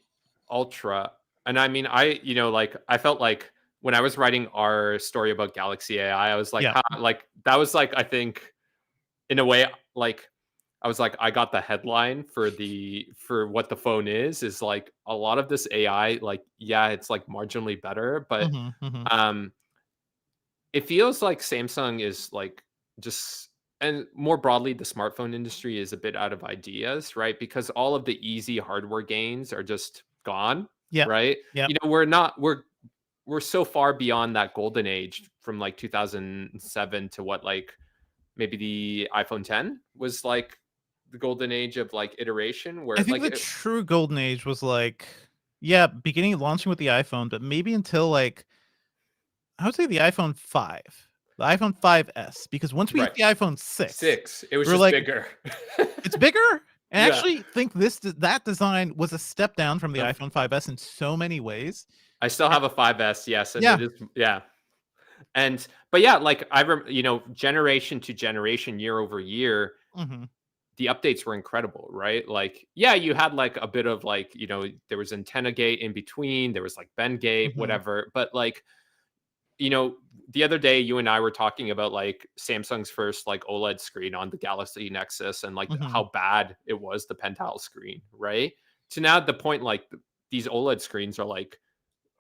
Ultra, and I mean, like I felt like when I was writing our story about Galaxy AI, I was like, Yeah. like that was like I think in a way like I was like I got the headline for what the phone is like a lot of this AI, like yeah, it's like marginally better, but Hmm. Hmm. um it feels like Samsung is like just, and more broadly the smartphone industry is a bit out of ideas, right? Because all of the easy hardware gains are just gone, Yep. right? Yep. We're so far beyond that golden age from like 2007 to what, like maybe the iPhone 10 was like the golden age of like iteration I where think like the true golden age was like, yeah, beginning launching with the iPhone, but maybe until like I would say the iPhone 5, the iPhone 5S, because once we hit right, the iPhone 6, 6, it was we were just like, bigger. it's bigger. And I Yeah. actually think that design was a step down from the The iPhone 5S in so many ways. I still And have a 5S, yes, and yeah. it is, yeah. And but yeah, like generation to generation, year over year, Mhm. the updates were incredible, right? Like, yeah, you had like a bit of like, there was antenna gate in between, there was like Bend gate, Mhm. whatever. But like, you know, the other day you and I were talking about like Samsung's first like OLED screen on the Galaxy Nexus and like Mhm. how bad it was, the pentile screen, right? To now the point like these OLED screens are like,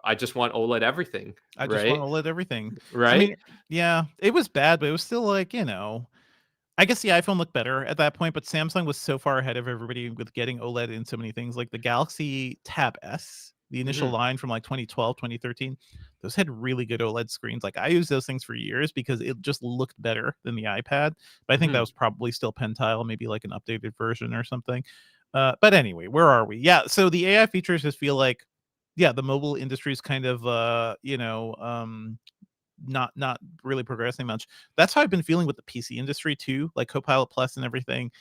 I just want OLED everything, I just want right? OLED everything. I Right? mean, yeah, it was bad, but it was still like, I guess the iPhone looked better at that point, but Samsung was so far ahead of everybody with getting OLED in so many things. Like the Galaxy Tab S, the initial Mhm. line from like 2012, 2013, those had really good OLED screens. Like I used those things for years because it just looked better than the iPad. But I think that Mhm. was probably still Pentile, maybe like an updated version or something. But anyway, where are we? Yeah, so the AI features just feel like, yeah, the mobile industry is kind of, not really progressing much. That's how I've been feeling with the PC industry too, like Copilot Plus and everything.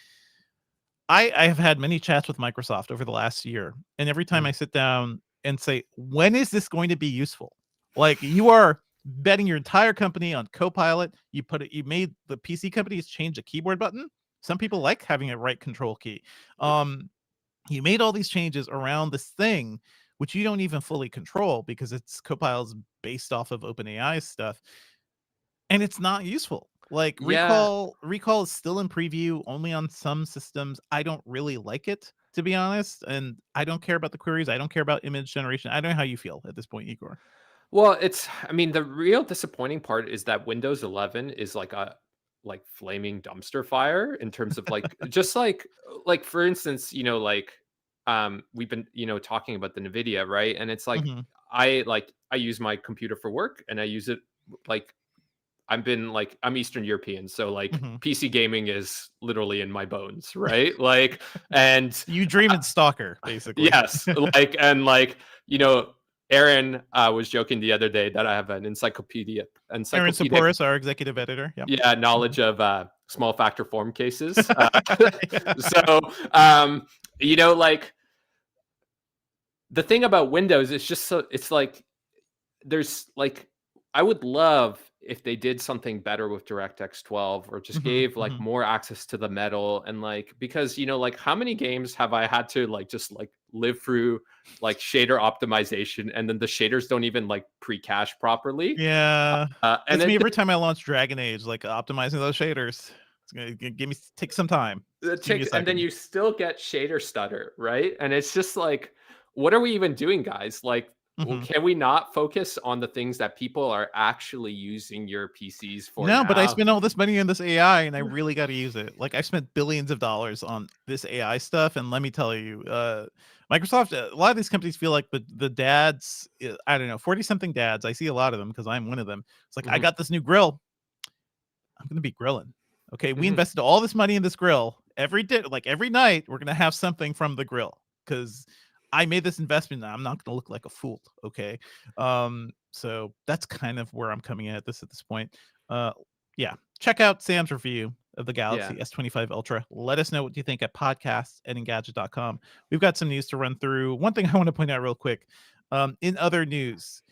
I have had many chats with Microsoft over the last year, and every time Mhm. I sit down and say, "When is this going to be useful?" Like you are betting your entire company on Copilot. You made the PC companies change the keyboard button. Some people like having a right control key. Um, you made all these changes around this thing which you don't even fully control because it's Copilot's based off of OpenAI stuff, and it's not useful. Like Yeah. recall is still in preview only on some systems. I don't really like it, to be honest, and I don't care about the queries. I don't care about image generation. I don't know how you feel at this point, Igor. Well, I mean, the real disappointing part is that Windows 11 is like a like flaming dumpster fire in terms of like just like for instance, like we've been, talking about the Nvidia, right? And it's like Mhm, I use my computer for work and I use it like I'm Eastern European, so like mhm. PC gaming is literally in my bones, right? Like and You dream in Stalker, basically. yes, like and like, you know, Aaron was joking the other day that I have an Aaron encyclopedic Saporis, our executive editor. Yep. yeah, Mhm. knowledge of small factor form cases. Yeah. So like the thing about Windows is just so it's like there's like I would love if they did something better with DirectX 12 or just Mhm, gave like mhm. more access to the metal and like because like how many games have I had to like just like live through like shader optimization and then the shaders don't even like pre-cache properly. Yeah. And That's then me every time I launch Dragon Age, like, optimizing those shaders. It's gonna give me take some time. it Just give me a takes and then second. you still get shader stutter, right? And it's just like what are we even doing, guys? Like Mhm. can we not focus on the things that people are actually using your PCs for No, but I now? spent all this money on this AI, and I really gotta use it. Like, I've spent billions of dollars on this AI stuff, and let me tell you, Microsoft, a lot of these companies feel like the dads, I don't know, 40-something dads, I see a lot of them because 'cause I'm one of them. It's like, "I Mhm, got this new grill. I'm gonna be grilling. Okay, we mhm. invested all this money in this grill. Every day, like every night, we're gonna have something from the grill because I made this investment. And I'm not gonna look like a fool. Okay, so that's kind of where I'm coming at this point. Uh, yeah, check out Sam's review of the Yeah. Galaxy S25 Ultra. Let us know what you think at podcasts@engadget.com. We've got some news to run through. One thing I want to point out real quick. In other news,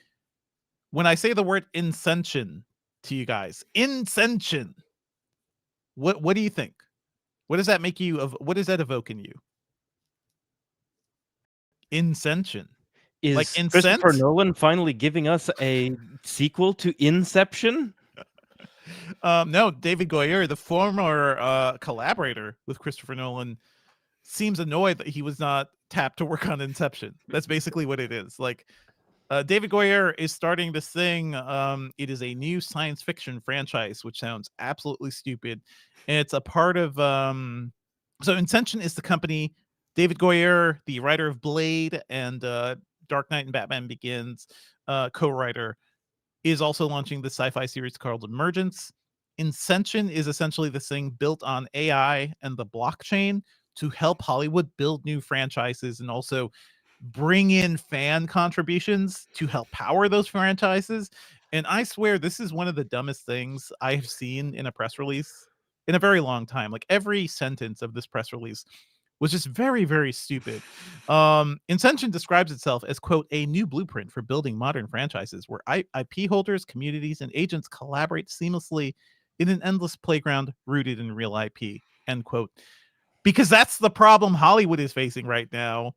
when I say the word Incension to you guys, Incension, what do you think? What does that make you of what does that evoke in you? Incension. Like Is Christopher incense? Nolan finally giving us a sequel to Inception? No, David Goyer, the former collaborator with Christopher Nolan, seems annoyed that he was not tapped to work on Inception. That's basically what it is. Like David Goyer is starting this thing. It is a new science fiction franchise, which sounds absolutely stupid. And it's a part of so Incension is the company. David Goyer, the writer of Blade and Dark Knight and Batman Begins, co-writer, is also launching the sci-fi series called Emergence. Incension is essentially this thing built on AI and the blockchain to help Hollywood build new franchises and also bring in fan contributions to help power those franchises. And I swear this is one of the dumbest things I have seen in a press release in a very long time. Like every sentence of this press release was just very, very stupid. Incension describes itself as, quote, a new blueprint for building modern franchises where IP holders, communities, and agents collaborate seamlessly in an endless playground rooted in real IP, end quote. Because that's the problem Hollywood is facing right now.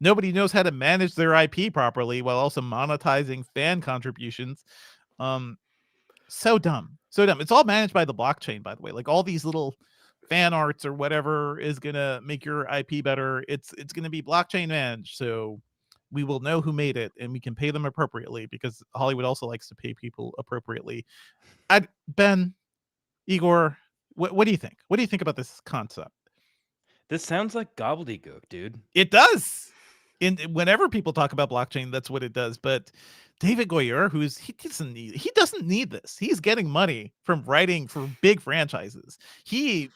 Nobody knows how to manage their IP properly while also monetizing fan contributions. Um, So dumb. So dumb. It's all managed by the blockchain, by the way. Like all these little fan arts or whatever is gonna make your IP better. It's gonna be blockchain managed. So we will know who made it and we can pay them appropriately because Hollywood also likes to pay people appropriately. Ben, Igor, what do you think? What do you think about this concept? This sounds like gobbledygook, dude. It does. Whenever people talk about blockchain, that's what it does. But David Goyer, he doesn't need this. He's getting money from writing for big franchises. Show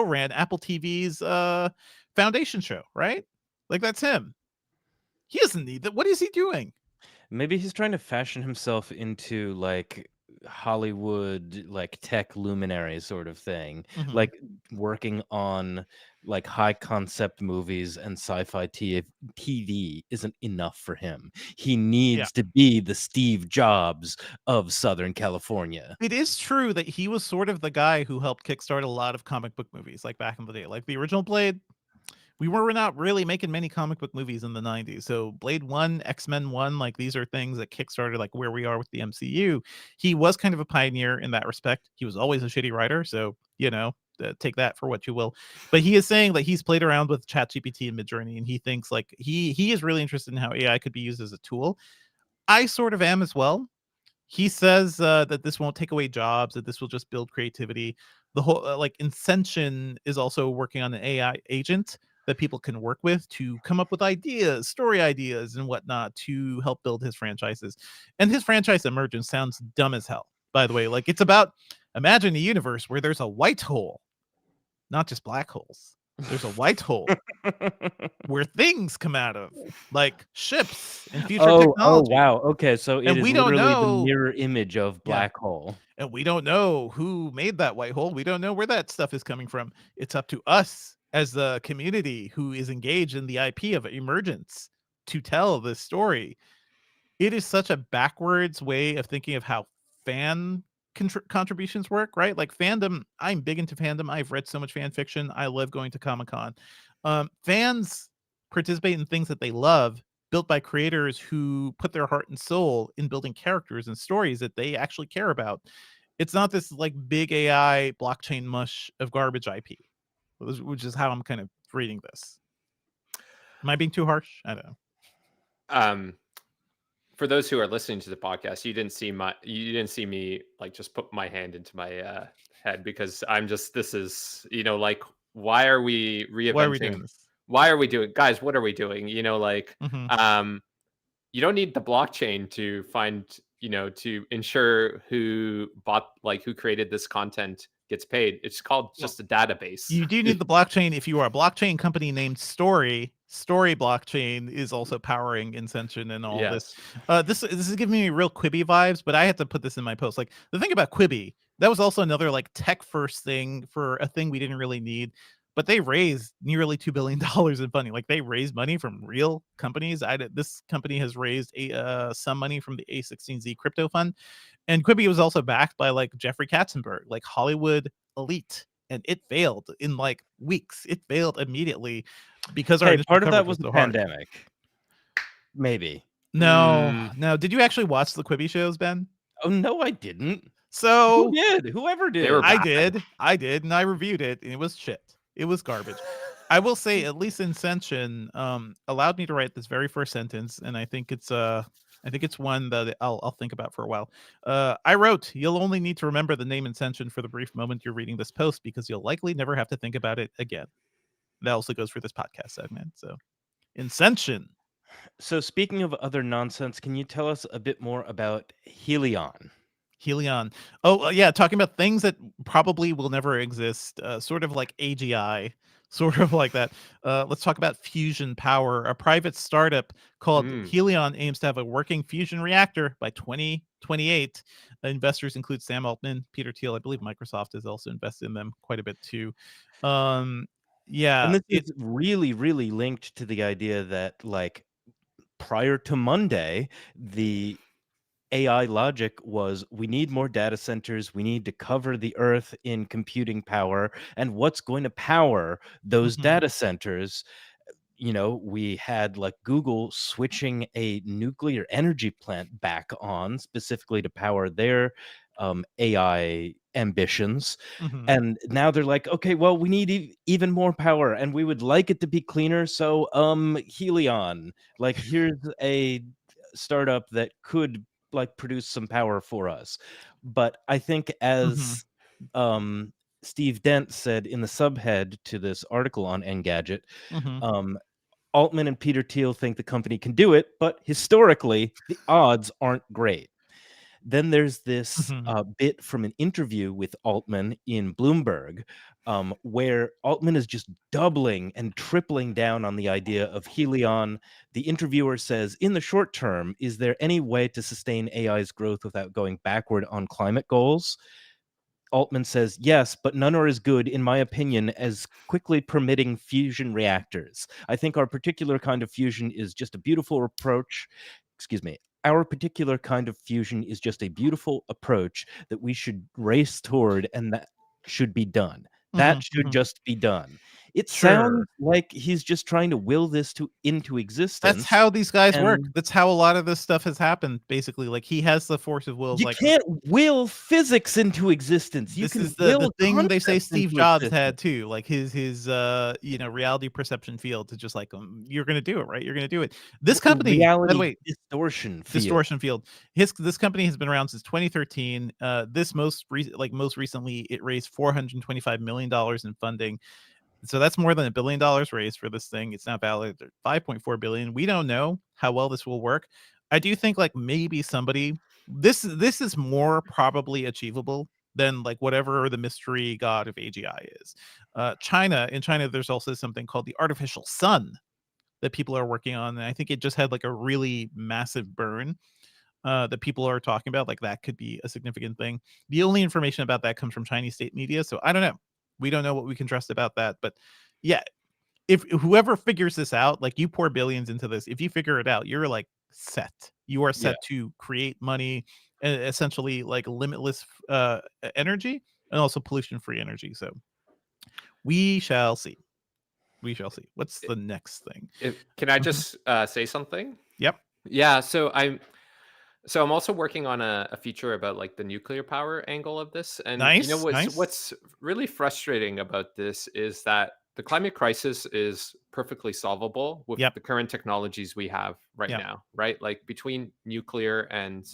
ran Apple TV's Foundation show, right? Like that's him. He doesn't need that. What is he doing? Maybe he's trying to fashion himself into like Hollywood, like tech luminary sort of thing, Mhm. like working on like high concept movies and sci-fi TV isn't enough for him. He needs to be the Steve Jobs of Southern California. It is true that he was sort of the guy who helped kickstart a lot of comic book movies, like back in the day, like the original Blade. We were not really making many comic book movies in the 90s. So Blade 1, X-Men 1, like these are things that kickstarted like where we are with the MCU. He was kind of a pioneer in that respect. He was always a shitty writer, so take that for what you will. But he is saying that he's played around with ChatGPT and Midjourney, and he thinks like he is really interested in how AI could be used as a tool. I sort of am as well. He says that this won't take away jobs, that this will just build creativity. The whole like Incension is also working on an AI agent that people can work with to come up with ideas, story ideas, and whatnot to help build his franchises. And his franchise Emergence sounds dumb as hell, by the way. Like it's about imagine a universe where there's a white hole, not just black holes. There's a white hole where things come out of, like ships and future technology. Wow. Okay, so it And is we don't literally the know. mirror image of black hole. And we don't know who made that white hole. We don't know where that stuff is coming from. It's up to us as the community who is engaged in the IP of Emergence to tell this story. It is such a backwards way of thinking of how fan contributions work, right? Like fandom, I'm big into fandom. I've read so much fan fiction. I love going to Comic-Con. Fans participate in things that they love, built by creators who put their heart and soul in building characters and stories that they actually care about. It's not this like big AI blockchain mush of garbage IP, which is how I'm kind of reading this. Am I being too harsh? I don't know. For those who are listening to the podcast, you didn't see me like just put my hand into my head because this is, like, why are we reinventing? Why are we doing this? Why are we doing, guys? What are we doing? Like, Mhm. You don't need the blockchain to find, to ensure who created this content gets paid. It's called just a database. You do need the blockchain if you are a blockchain company named Story. Story blockchain is also powering Incension and all this. This is giving me real Quibi vibes, but I had to put this in my post. Like the thing about Quibi, that was also another like tech first thing for a thing we didn't really need. But they raised nearly $2 billion in funding. Like they raised money from real companies. This company has raised some money from the A16Z crypto fund. And Quibi was also backed by like Jeffrey Katzenberg, like Hollywood elite. And it failed in like weeks. It failed immediately because our part of that was was the so hard. pandemic. Maybe. No. Did you actually watch the Quibi shows, Ben? Oh no, I didn't. So who did? Whoever did. I did, and I reviewed it, and it was shit. It was garbage. I will say, at least Incension allowed me to write this very first sentence, and I think it's one that I'll think about for a while. I wrote, "You'll only need to remember the name Incension for the brief moment you're reading this post, because you'll likely never have to think about it again." That also goes for this podcast segment. So, Incension. So speaking of other nonsense, can you tell us a bit more about Helion? Helion. Oh, yeah, talking about things that probably will never exist, sort of like AGI, sort of like that. Let's talk about fusion power. A private startup called Helion aims to have a working fusion reactor by 2028. Investors include Sam Altman, Peter Thiel. I believe Microsoft has also invested in them quite a bit too. Yeah. And this is really, really linked to the idea that, like, prior to Monday, the AI logic was we need more data centers, we need to cover the earth in computing power, and what's going to power those data centers? we had like Google switching a nuclear energy plant back on specifically to power their AI ambitions. Mhm. And now they're like, okay, well, we need even more power and we would like it to be cleaner. So, Helion, like, here's a startup that could like produce some power for us. But I think Mhm. as Steve Dent said in the subhead to this article on Engadget, Mhm. um, Altman and Peter Thiel think the company can do it, but historically, the odds aren't great. Then there's this Mhm. bit from an interview with Altman in Bloomberg, where Altman is just doubling and tripling down on the idea of Helion. The interviewer says, in the short term, is there any way to sustain AI's growth without going backward on climate goals? Altman says, yes, but none are as good, in my opinion, as quickly permitting fusion reactors. I think our particular kind of fusion is just a beautiful approach. Excuse me. Our particular kind of fusion is just a beautiful approach that we should race toward, and that should be done. That Mhm. should Mhm. just be done. It Sure. sounds like he's just trying to will this into That's existence. how these guys work. And That's how a lot of this stuff has happened, basically. Like, he has the force of will of, you like, can't will physics into existence. You this is can the will thing they say concepts Steve into Jobs existence. had too, like his reality perception field to just like, you're gonna do it, right? You're gonna do it. This company, by the Reality way, distortion field. distortion field. This company has been around since 2013. This most recently, it raised $425 million in funding. So that's more than $1 billion raised for this thing. It's now valued at 5.4 billion. We don't know how well this will work. I do think like maybe somebody this is more probably achievable than like whatever the mystery god of AGI is. In China, there's also something called the artificial sun that people are working on, and I think it just had like a really massive burn that people are talking about. Like that could be a significant thing. The only information about that comes from Chinese state media, so I don't know. We don't know what we can trust about that, but yeah, if whoever figures this out, like you pour billions into this, if you figure it out, you're like set. You are Yeah. set to create money, essentially like limitless energy and also pollution-free energy. So we shall see. We shall see. What's the next thing? Can I Mhm. just say something? Yep. Yeah. So I'm also working on a feature about like the nuclear power angle of this. And Nice. Nice. what's really frustrating about this is that the climate crisis is perfectly solvable with Yep. the current technologies we have right Yep. now, right? Like between nuclear and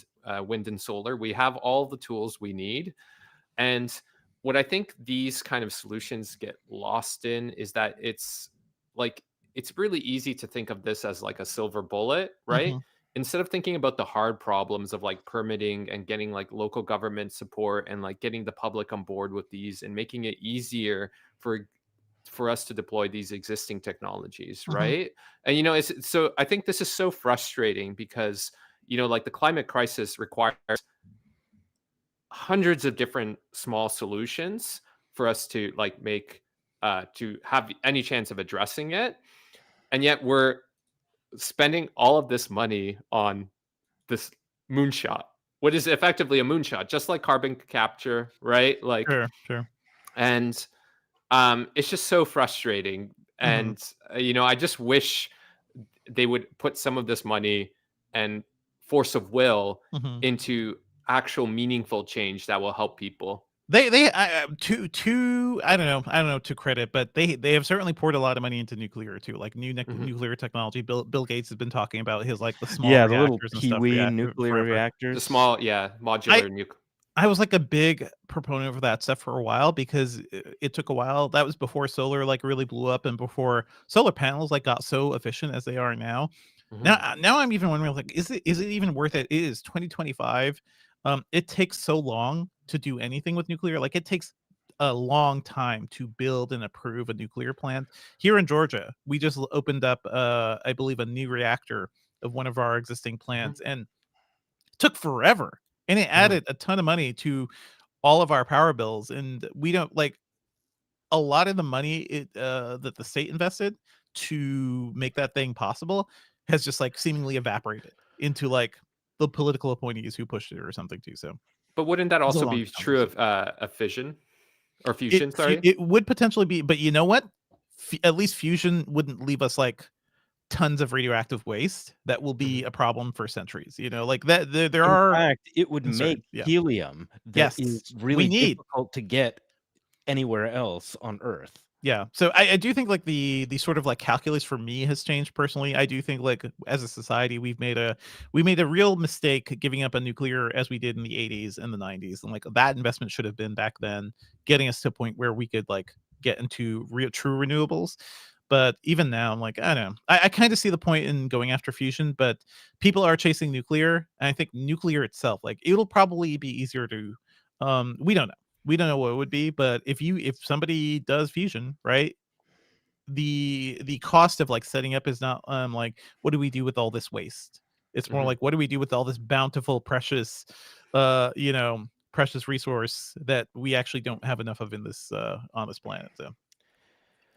wind and solar, we have all the tools we need. And what I think these kind of solutions get lost in is that like it's really easy to think of this as like a silver bullet, right? Hmm. Instead of thinking about the hard problems of like permitting and getting like local government support and like getting the public on board with these and making it easier for us to deploy these existing technologies, Hmm. right? And it's so I think this is so frustrating because like the climate crisis requires hundreds of different small solutions for us to like make to have any chance of addressing it, and yet we're spending all of this money on this moonshot, what is effectively a moonshot, just like carbon capture, right? Like, Sure. Sure. and it's just so frustrating. Hmm. And I just wish they would put some of this money and force of will Hmm. into actual meaningful change that will help people. To I don't know to credit, but they have certainly poured a lot of money into nuclear too, like Mhm. nuclear technology. Bill Gates has been talking about his like the small Yeah, the little reactors and stuff peewee nuclear forever. The reactors. small, yeah, I modular nuke. I was like a big proponent of that stuff for a while because it took a while. That was before solar like really blew up and before solar panels like got so efficient as they are now. Mhm. Now I'm even wondering like is it even worth it? It is 2025. It takes so long to do anything with nuclear. Like it takes a long time to build and approve a nuclear plant. Here in Georgia, we just opened up I believe a new reactor of one of our existing Mhm. plants and it took forever. And it Mhm. added a ton of money to all of our power bills and we don't like a lot of the money that the state invested to make that thing possible has just like seemingly evaporated into like the political appointees who pushed it or something too. So But wouldn't that it's a also long be true conversation. of fission or fusion? Sorry. It would potentially be, but you know what? At least fusion wouldn't leave us like tons of radioactive waste that will be a problem for centuries. Like that there In are fact, it would concerns. make Yeah. helium that is Yes. We really need. difficult to get anywhere else on Earth. Yeah. So I do think like the sort of like calculus for me has changed personally. I do think like as a society we made a real mistake giving up on nuclear as we did in the 80s and the 90s. And like that investment should have been back then, getting us to a point where we could like get into real true renewables. But even now, I'm like, I don't know. I kind of see the point in going after fusion, but people are chasing nuclear. And I think nuclear itself, like it'll probably be easier to we don't know. We don't know what it would be, but if somebody does fusion, right? The cost of like setting up is not like what do we do with all this waste? It's more Mhm. like what do we do with all this bountiful, precious, precious resource that we actually don't have enough of in this on this planet. So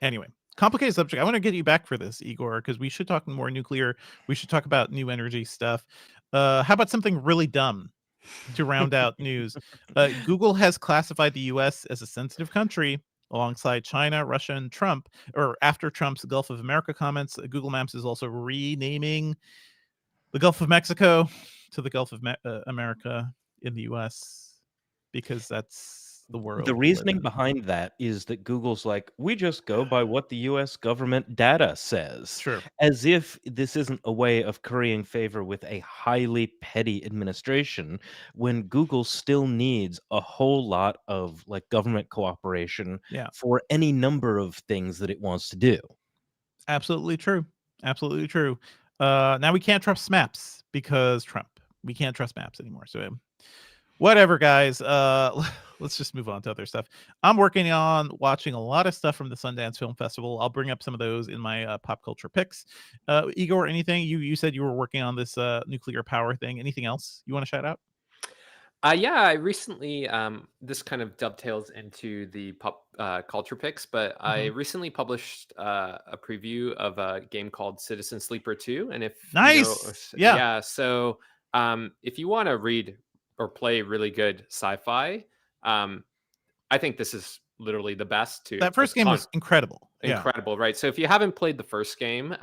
anyway, complicated subject. I want to get you back for this, Igor, because we should talk more nuclear. We should talk about new energy stuff. How about something really dumb? To round out news, Google has classified the U.S. as a sensitive country alongside China, Russia, and Trump. Or after Trump's Gulf of America comments, Google Maps is also renaming the Gulf of Mexico to the Gulf of America in the U.S. because that's the world The we live reasoning in. behind that is that Google's like, we just go by what the US government data says, Sure. as if this isn't a way of currying favor with a highly petty administration when Google still needs a whole lot of like government cooperation Yeah. for any number of things that it wants to do. Absolutely true. Absolutely true. Now we can't trust maps because Trump. We can't trust maps anymore. So whatever, guys. Let's just move on to other stuff. I'm working on watching a lot of stuff from the Sundance Film Festival. I'll bring up some of those in my pop culture picks. Igor, anything you said you were working on this nuclear power thing? Anything else you want to shout out? Yeah, I recently this kind of dovetails into the pop culture picks, but I recently published a preview of a game called Citizen Sleeper 2. And if you know, Nice. Yeah. yeah, so if you want to read or play really good sci-fi, um, I think this is literally the best to That like first game was incredible. Yeah. incredible, right? So if you haven't played the first game,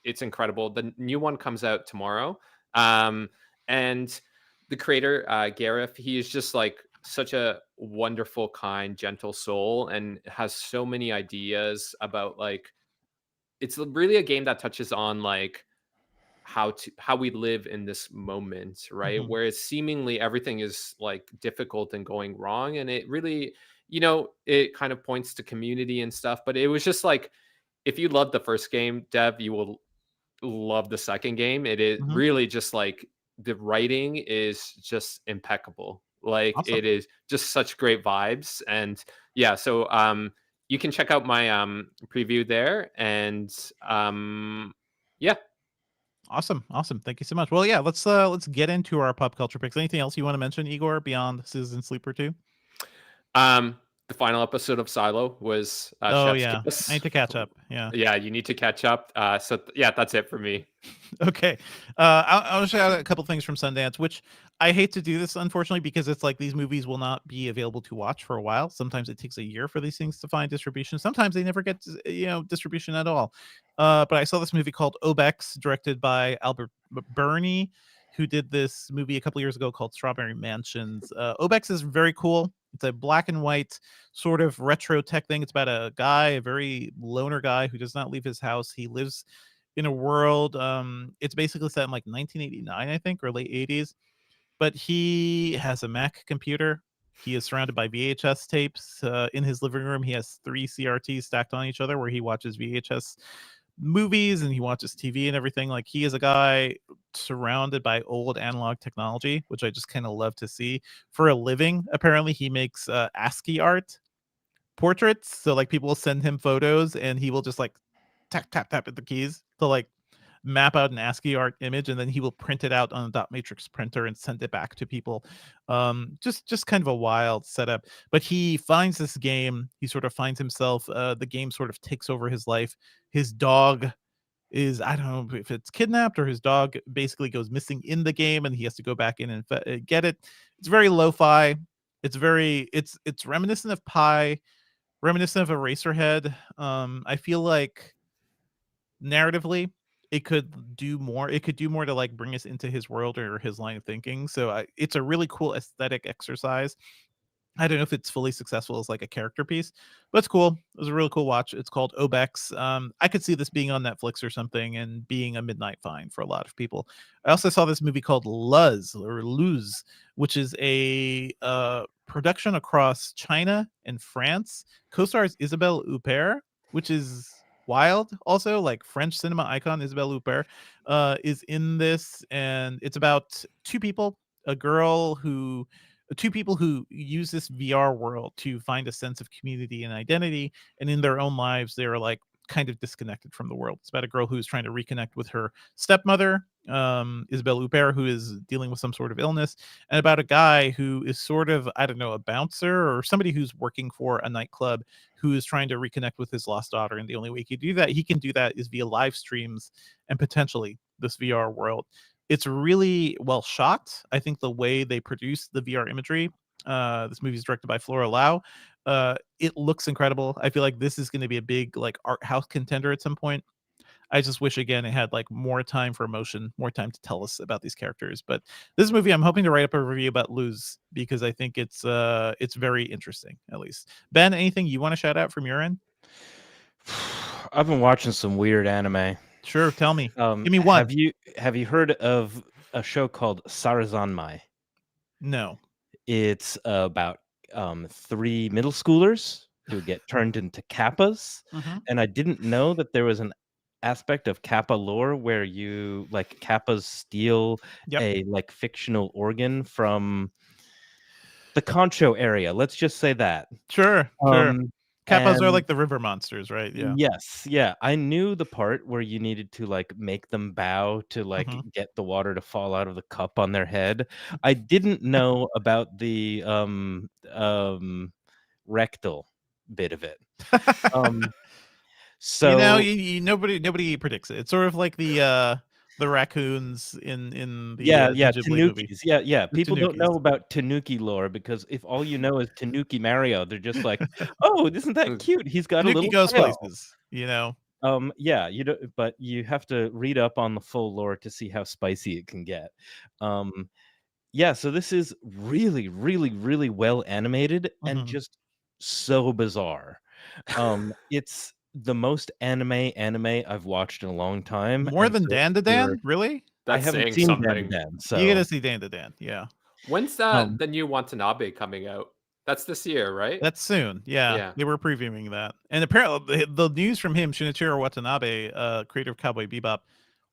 it's incredible. The new one comes out tomorrow, and the creator Gareth, he is just like such a wonderful, kind, gentle soul, and has so many ideas about like it's really a game that touches on like how we live in this moment, right? Mhm. Where it's seemingly everything is like difficult and going wrong, and it really, it kind of points to community and stuff. But it was just like, if you loved the first game, Dev, you will love the second game. It is Mhm. really just like the writing is just impeccable. Like Awesome. it is just such great vibes. And yeah, so you can check out my preview there. And yeah. Awesome. Awesome. Thank you so much. Well, yeah, let's get into our pop culture picks. Anything else you want to mention, Igor, beyond Citizen Sleeper 2? The final episode of Silo was Oh Chef's yeah. I Kiss. need to catch up. Yeah. Yeah, you need to catch up. Yeah, that's it for me. Okay. I'll shout out a couple things from Sundance, which I hate to do this, unfortunately, because it's like these movies will not be available to watch for a while. Sometimes it takes a year for these things to find distribution. Sometimes they never get, distribution at all. But I saw this movie called Obex, directed by Albert Burney, who did this movie a couple years ago called Strawberry Mansions. Obex is very cool. It's a black and white sort of retro tech thing. It's about a guy, a very loner guy who does not leave his house. He lives in a world, it's basically set in like 1989, I think, or late 80s, but he has a Mac computer. He is surrounded by VHS tapes. In his living room he has 3 CRTs stacked on each other where he watches VHS movies and he watches TV and everything. Like, he is a guy surrounded by old analog technology, which I just kind of love to see. For a living, apparently he makes ASCII art portraits. So like people will send him photos and he will just like tap tap tap at the keys to like map out an ASCII art image, and then he will print it out on a dot matrix printer and send it back to people. Just kind of a wild setup. But he finds this game. He sort of finds himself. The game sort of takes over his life. His dog is, I don't know if it's kidnapped or his dog basically goes missing in the game, and he has to go back in and get it. It's very lo-fi. It's reminiscent of Pi, reminiscent of Eraserhead. I feel like narratively it could do more. It could do more to like bring us into his world or his line of thinking. So it's a really cool aesthetic exercise. I don't know if it's fully successful as like a character piece, but it's cool. It was a really cool watch. It's called Obex. I could see this being on Netflix or something and being a midnight find for a lot of people. I also saw this movie called Luz, which is a production across China and France. Co-stars Isabelle Huppert, which is wild. Also, like French cinema icon Isabelle Huppert is in this, and it's about a girl who two people who use this VR world to find a sense of community and identity, and in their own lives, they're like kind of disconnected from the world. It's about a girl who's trying to reconnect with her stepmother, Isabelle Huppert, who is dealing with some sort of illness, and about a guy who is sort of, I don't know, a bouncer or somebody who's working for a nightclub who is trying to reconnect with his lost daughter. And the only way he can do that is via live streams and potentially this VR world. It's really well shot. I think the way they produce the VR imagery, this movie is directed by Flora Lau. It looks incredible. I feel like this is going to be a big like art house contender at some point. I just wish again it had like more time for emotion, more time to tell us about these characters. But this movie, I'm hoping to write up a review about Luz because I think it's very interesting. At least, Ben, anything you want to shout out from your end? I've been watching some weird anime. Sure, tell me. Give me one. Have you heard of a show called Sarazanmai? No. It's about 3 middle schoolers who get turned into kappas, and I didn't know that there was an aspect of kappa lore where you like kappas steal a like fictional organ from the Concho area. Let's just say that. Sure. Kappas are like the river monsters, right? Yeah. Yes. Yeah. I knew the part where you needed to like make them bow to like get the water to fall out of the cup on their head. I didn't know about the rectal bit of it. So nobody predicts it. It's sort of like the raccoons in the Ghibli movie. Yeah. People don't know about Tanuki lore because if all you know is Tanuki Mario, they're just like, oh, isn't that cute? He's got Tanuki a little goes tail. places, Yeah, you don't, but you have to read up on the full lore to see how spicy it can get. Yeah, so this is really, really, really well animated and just so bizarre. It's the most anime I've watched in a long time. More than Dan to Dan? Really? That's I haven't seen Dan to Dan, so you gotta see Dan to Dan. Yeah. When's the new Watanabe coming out? That's this year, right? That's soon. Yeah. They were previewing that. And apparently the news from him, Shinichiro Watanabe, creator of Cowboy Bebop,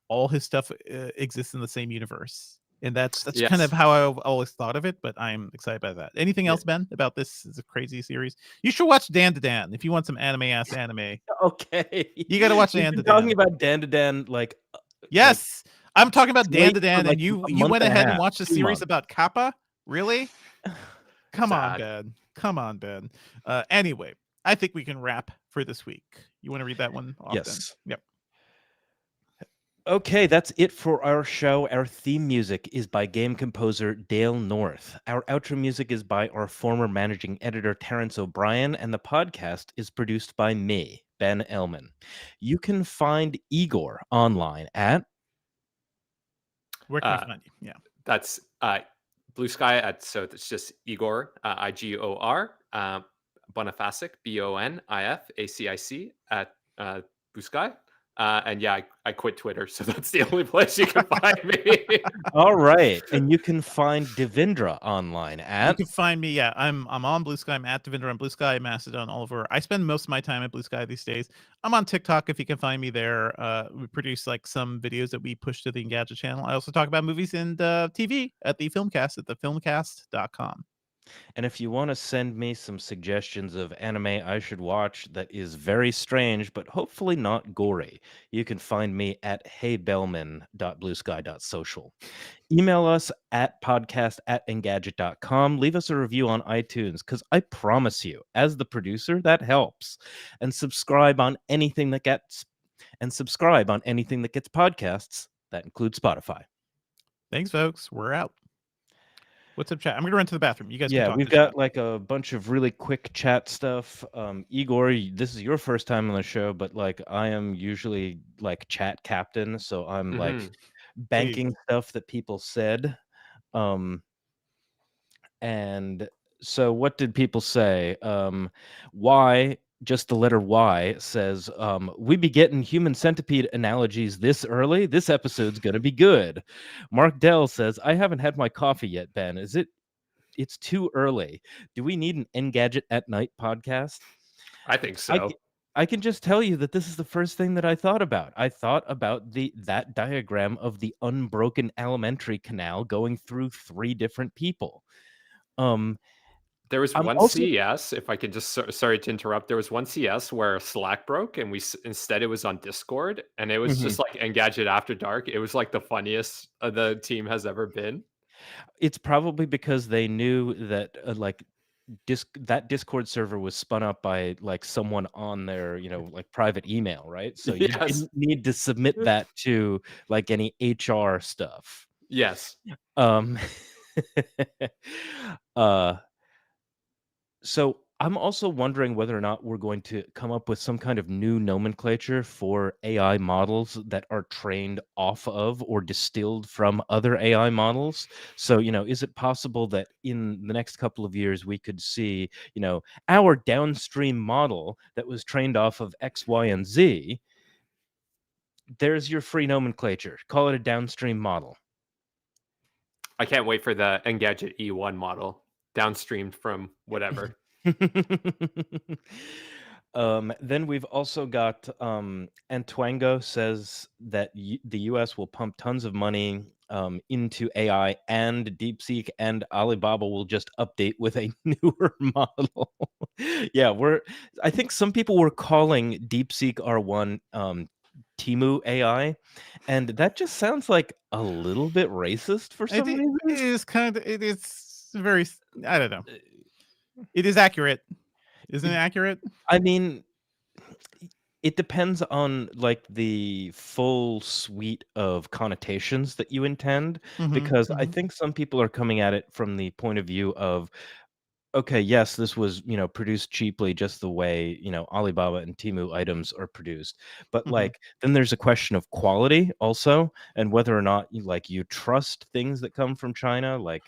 all his stuff exists in the same universe. And that's kind of how I've always thought of it, but I'm excited by that. Anything else, Ben, about this? Is a crazy series. You should watch Dan to Dan if you want some anime-ass anime. Okay. You gotta watch Dan to Dan. Talking about Dan to Dan, like yes. I'm talking about Dan to Dan, like and you went ahead and watched a series about Kappa? Really? Come on, Ben. Anyway, I think we can wrap for this week. You want to read that one off? Yes. Then? Yep. Okay, that's it for our show. Our theme music is by game composer Dale North. Our outro music is by our former managing editor Terrence O'Brien, and the podcast is produced by me, Ben Ellman. You can find Igor online at... Where can we find you? Yeah. That's Blue Sky so it's just Igor, Igor, Bonifacic, Bonifacic at Blue Sky. And yeah, I quit Twitter, so that's the only place you can find me. All right, and you can find Devindra online at... You can find me, I'm on Blue Sky. I'm at Devindra on Blue Sky, Mastodon, all over. I spend most of my time at Blue Sky these days. I'm on TikTok if you can find me there. We produce like some videos that we push to the Engadget channel. I also talk about movies and TV at the Filmcast at thefilmcast.com. And if you want to send me some suggestions of anime I should watch that is very strange, but hopefully not gory, you can find me at heybellman.bluesky.social. Email us at podcast@engadget.com. Leave us a review on iTunes, because I promise you, as the producer, that helps. And subscribe on anything that gets podcasts. That includes Spotify. Thanks, folks. We're out. What's up, chat? I'm gonna run to the bathroom. You guys can Yeah, talk we've to chat. got like a bunch of really quick chat stuff. Igor, this is your first time on the show, but like I am usually like chat captain, so I'm like Mhm. Please. banking stuff that people said. Um, and so what did people say? Y, just the letter Y says, we be getting human centipede analogies this early. This episode's gonna be good. Mark Dell says, I haven't had my coffee yet, Ben. It's too early. Do we need an Engadget at Night podcast? I think I so. I can just tell you that this is the first thing that I thought about. I thought about that diagram of the unbroken alimentary canal going through 3 different people. There was I'm one also CES, if I could just sorry to interrupt. There was one CES where Slack broke, and instead it was on Discord, and it was Mhm. just like Engadget After Dark. It was like the funniest the team has ever been. It's probably because they knew that, like, that Discord server was spun up by, like, someone on their, like, private email, right? So you Yes. didn't need to submit that to, like, any HR stuff. Yes. Um, uh, so I'm also wondering whether or not we're going to come up with some kind of new nomenclature for AI models that are trained off of or distilled from other AI models. So, is it possible that in the next couple of years we could see, our downstream model that was trained off of X, Y, and Z? There's your free nomenclature. Call it a downstream model. I can't wait for the Engadget E1 model downstreamed from whatever. Then we've also got Antoango says that the US will pump tons of money into AI, and DeepSeek and Alibaba will just update with a newer model. Yeah, I think some people were calling DeepSeek R1 Timu AI, and that just sounds like a little bit racist for some It reason. is kind of it is very I don't know. It is accurate. Isn't it accurate? I mean, it depends on like the full suite of connotations that you intend, Mhm, because I mhm, think some people are coming at it from the point of view of, okay, yes, this was, produced cheaply just the way, Alibaba and Temu items are produced. But mhm. like then there's a question of quality also, and whether or not you trust things that come from China. Like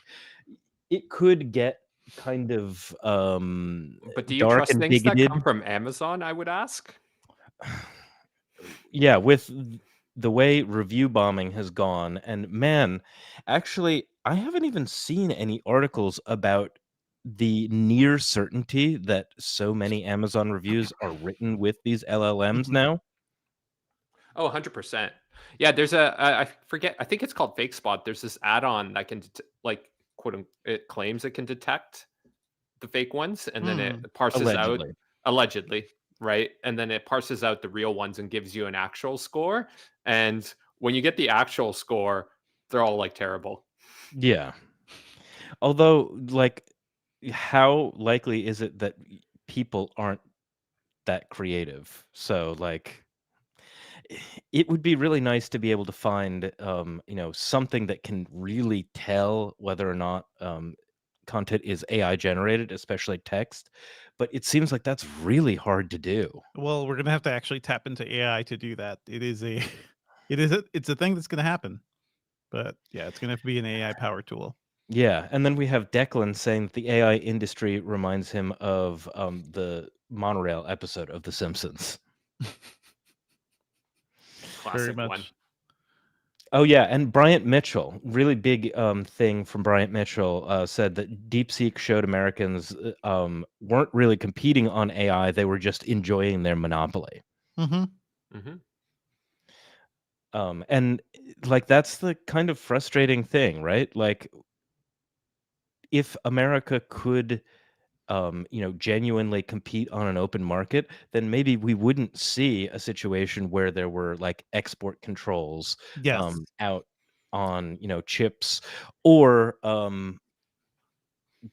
it could get kind of But do you dark trust and things that come bigoted. from Amazon, I would ask? Yeah, with the way review bombing has gone, and man, actually, I haven't even seen any articles about the near certainty that so many Amazon reviews are written with these LLMs Mhm. now. Oh, 100%. Yeah, there's I forget, I think it's called Fake Spot. There's this add-on that can like it claims it can detect the fake ones, and then it Mm. parses out Allegedly. allegedly, right? And then it parses out the real ones and gives you an actual score. And when you get the actual score, they're all like terrible. Yeah. Although, like, how likely is it that people aren't that creative? So, like, it would be really nice to be able to find, something that can really tell whether or not content is AI generated, especially text. But it seems like that's really hard to do. Well, we're gonna have to actually tap into AI to do that. It is a it's a thing that's gonna happen. But yeah, it's gonna have to be an AI power tool. Yeah, and then we have Declan saying that the AI industry reminds him of the monorail episode of The Simpsons. Very Classic one. much. Oh yeah, and Bryant Mitchell, really big thing from Bryant Mitchell, said that DeepSeek showed Americans weren't really competing on AI; they were just enjoying their monopoly. Mhm. Hmm. And like that's the kind of frustrating thing, right? Like if America could genuinely compete on an open market, then maybe we wouldn't see a situation where there were like export controls Yes. out on chips, or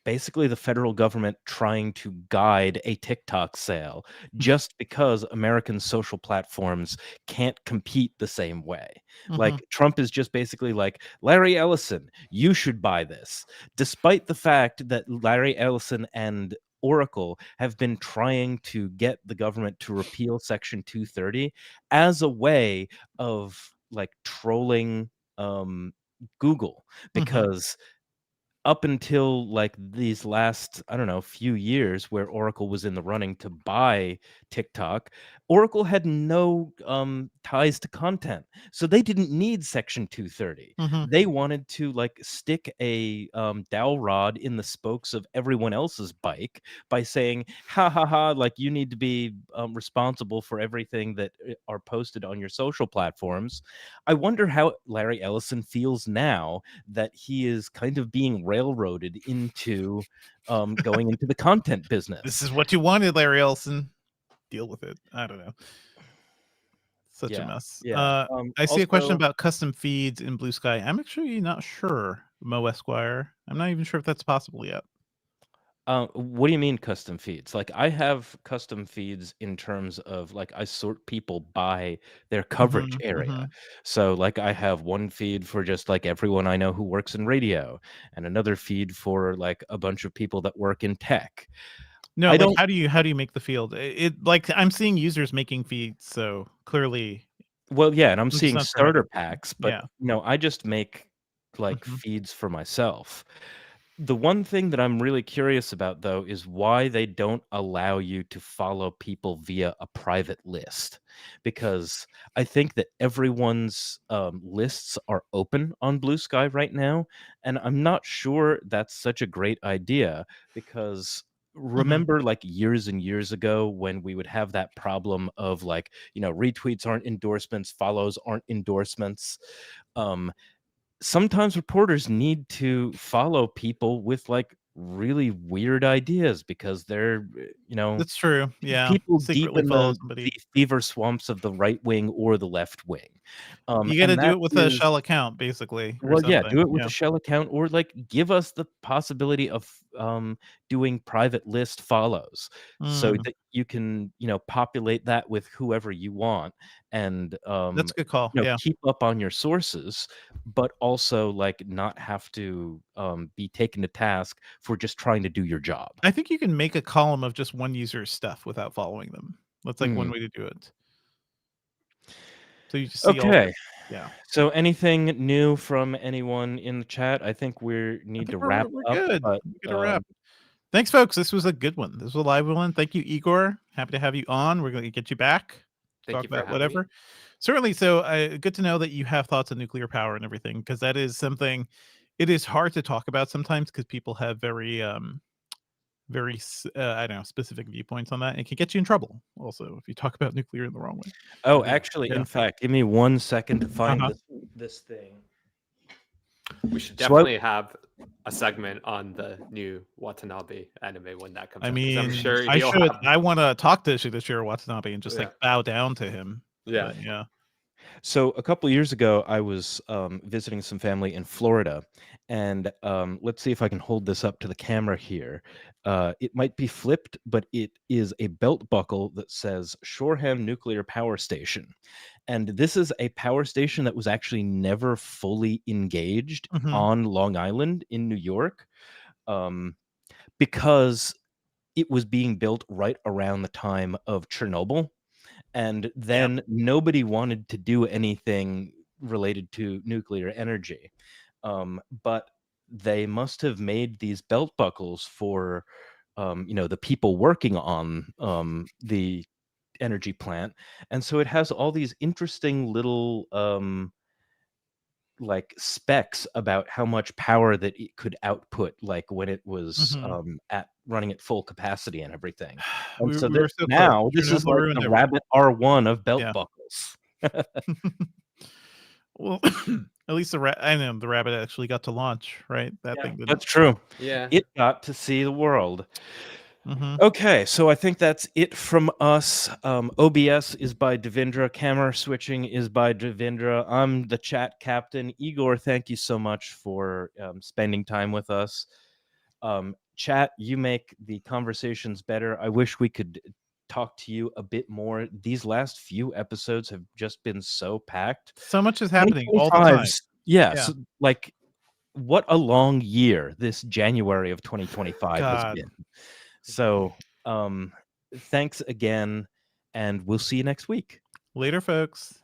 basically the federal government trying to guide a TikTok sale just because American social platforms can't compete the same way. Mhm. Like Trump is just basically like, Larry Ellison, you should buy this, despite the fact that Larry Ellison and Oracle have been trying to get the government to repeal Section 230 as a way of like trolling Google, because up until like these last, I don't know, few years where Oracle was in the running to buy TikTok, Oracle had no ties to content. So they didn't need Section 230. Mhm. They wanted to like stick a dowel rod in the spokes of everyone else's bike by saying, ha ha ha, like you need to be responsible for everything that are posted on your social platforms. I wonder how Larry Ellison feels now that he is kind of being railroaded into going into the content business. This is what you wanted, Larry Ellison. Deal with it. I don't know. Such a mess. Yeah. I see a question Also, about custom feeds in Blue Sky. I'm actually not sure, Mo Esquire. I'm not even sure if that's possible yet. what do you mean custom feeds? Like I have custom feeds in terms of like I sort people by their coverage Mhm, area. mhm. So like I have one feed for just like everyone I know who works in radio, and another feed for like a bunch of people that work in tech. No, I like don't how do you make the field? It like I'm seeing users making feeds, so clearly Well, yeah, and I'm I'm just seeing not sure how starter to. packs, but Yeah. I just make like Mhm. feeds for myself. The one thing that I'm really curious about, though, is why they don't allow you to follow people via a private list. Because I think that everyone's lists are open on Blue Sky right now. And I'm not sure that's such a great idea because Mhm. remember like years and years ago when we would have that problem of like, retweets aren't endorsements, follows aren't endorsements. Um, Sometimes reporters need to follow people with like really weird ideas because they're That's true. Yeah. people deep Secretly in follow the somebody. fever swamps of the right wing or the left wing, You gotta and do that it with a is shell account, basically, or well, yeah, something. do it with a Yeah. shell account or like give us the possibility of doing private list follows so Mm, that you can, populate that with whoever you want and that's a good call. Yeah. keep up on your sources, but also like not have to be taken to task for just trying to do your job. I think you can make a column of just one user's stuff without following them. That's like one Mm. way to do it. So you just see all their. Okay. Yeah. So anything new from anyone in the chat? I think we I need to think wrap we're up, good. but We get a wrap. Thanks, folks. This was a good one. This was a live one. Thank you, Igor. Happy to have you on. We're going to get you back to Thank talk you for about having me. whatever. Certainly. So, good to know that you have thoughts on nuclear power and everything, because that is something. It is hard to talk about sometimes because people have I don't know, specific viewpoints on that. It can get you in trouble. Also, if you talk about nuclear in the wrong way. Oh, But actually, yeah. in fact, give me 1 second to find Uh-huh. this thing. We should So I definitely have a segment on the new Watanabe anime when that comes I out, because I'm mean, sure he'll have. I want to talk to Shinichiro Watanabe and just Yeah, like bow down to him. yeah. But yeah. so a couple years ago, I was visiting some family in Florida, and let's see if I can hold this up to the camera here. It might be flipped, but it is a belt buckle that says Shoreham Nuclear Power Station. And this is a power station that was actually never fully engaged Mhm. on Long Island in New York, because it was being built right around the time of Chernobyl. And Yeah. then nobody wanted to do anything related to nuclear energy. But they must have made these belt buckles for, the people working on the energy plant. And so it has all these interesting little like specs about how much power that it could output, like when it was Mhm. at running at full capacity and everything. And so We that were so close. now this is Chernobyl like ruined the everything. Rabbit R1 of belt Yeah. buckles. Well, at least I know the rabbit actually got to launch, right? That Yeah, thing didn't. that's true. Yeah. It got to see the world. Mhm. Okay, so I think that's it from us. OBS is by Devindra. Camera switching is by Devindra. I'm the chat captain. Igor, thank you so much for spending time with us. Chat, you make the conversations better. I wish we could talk to you a bit more. These last few episodes have just been so packed. So much is happening all the time. 2025's yeah, Yeah. so, like, what a long year this January of 2025 has God. been. So, thanks again, and we'll see you next week. Later, folks.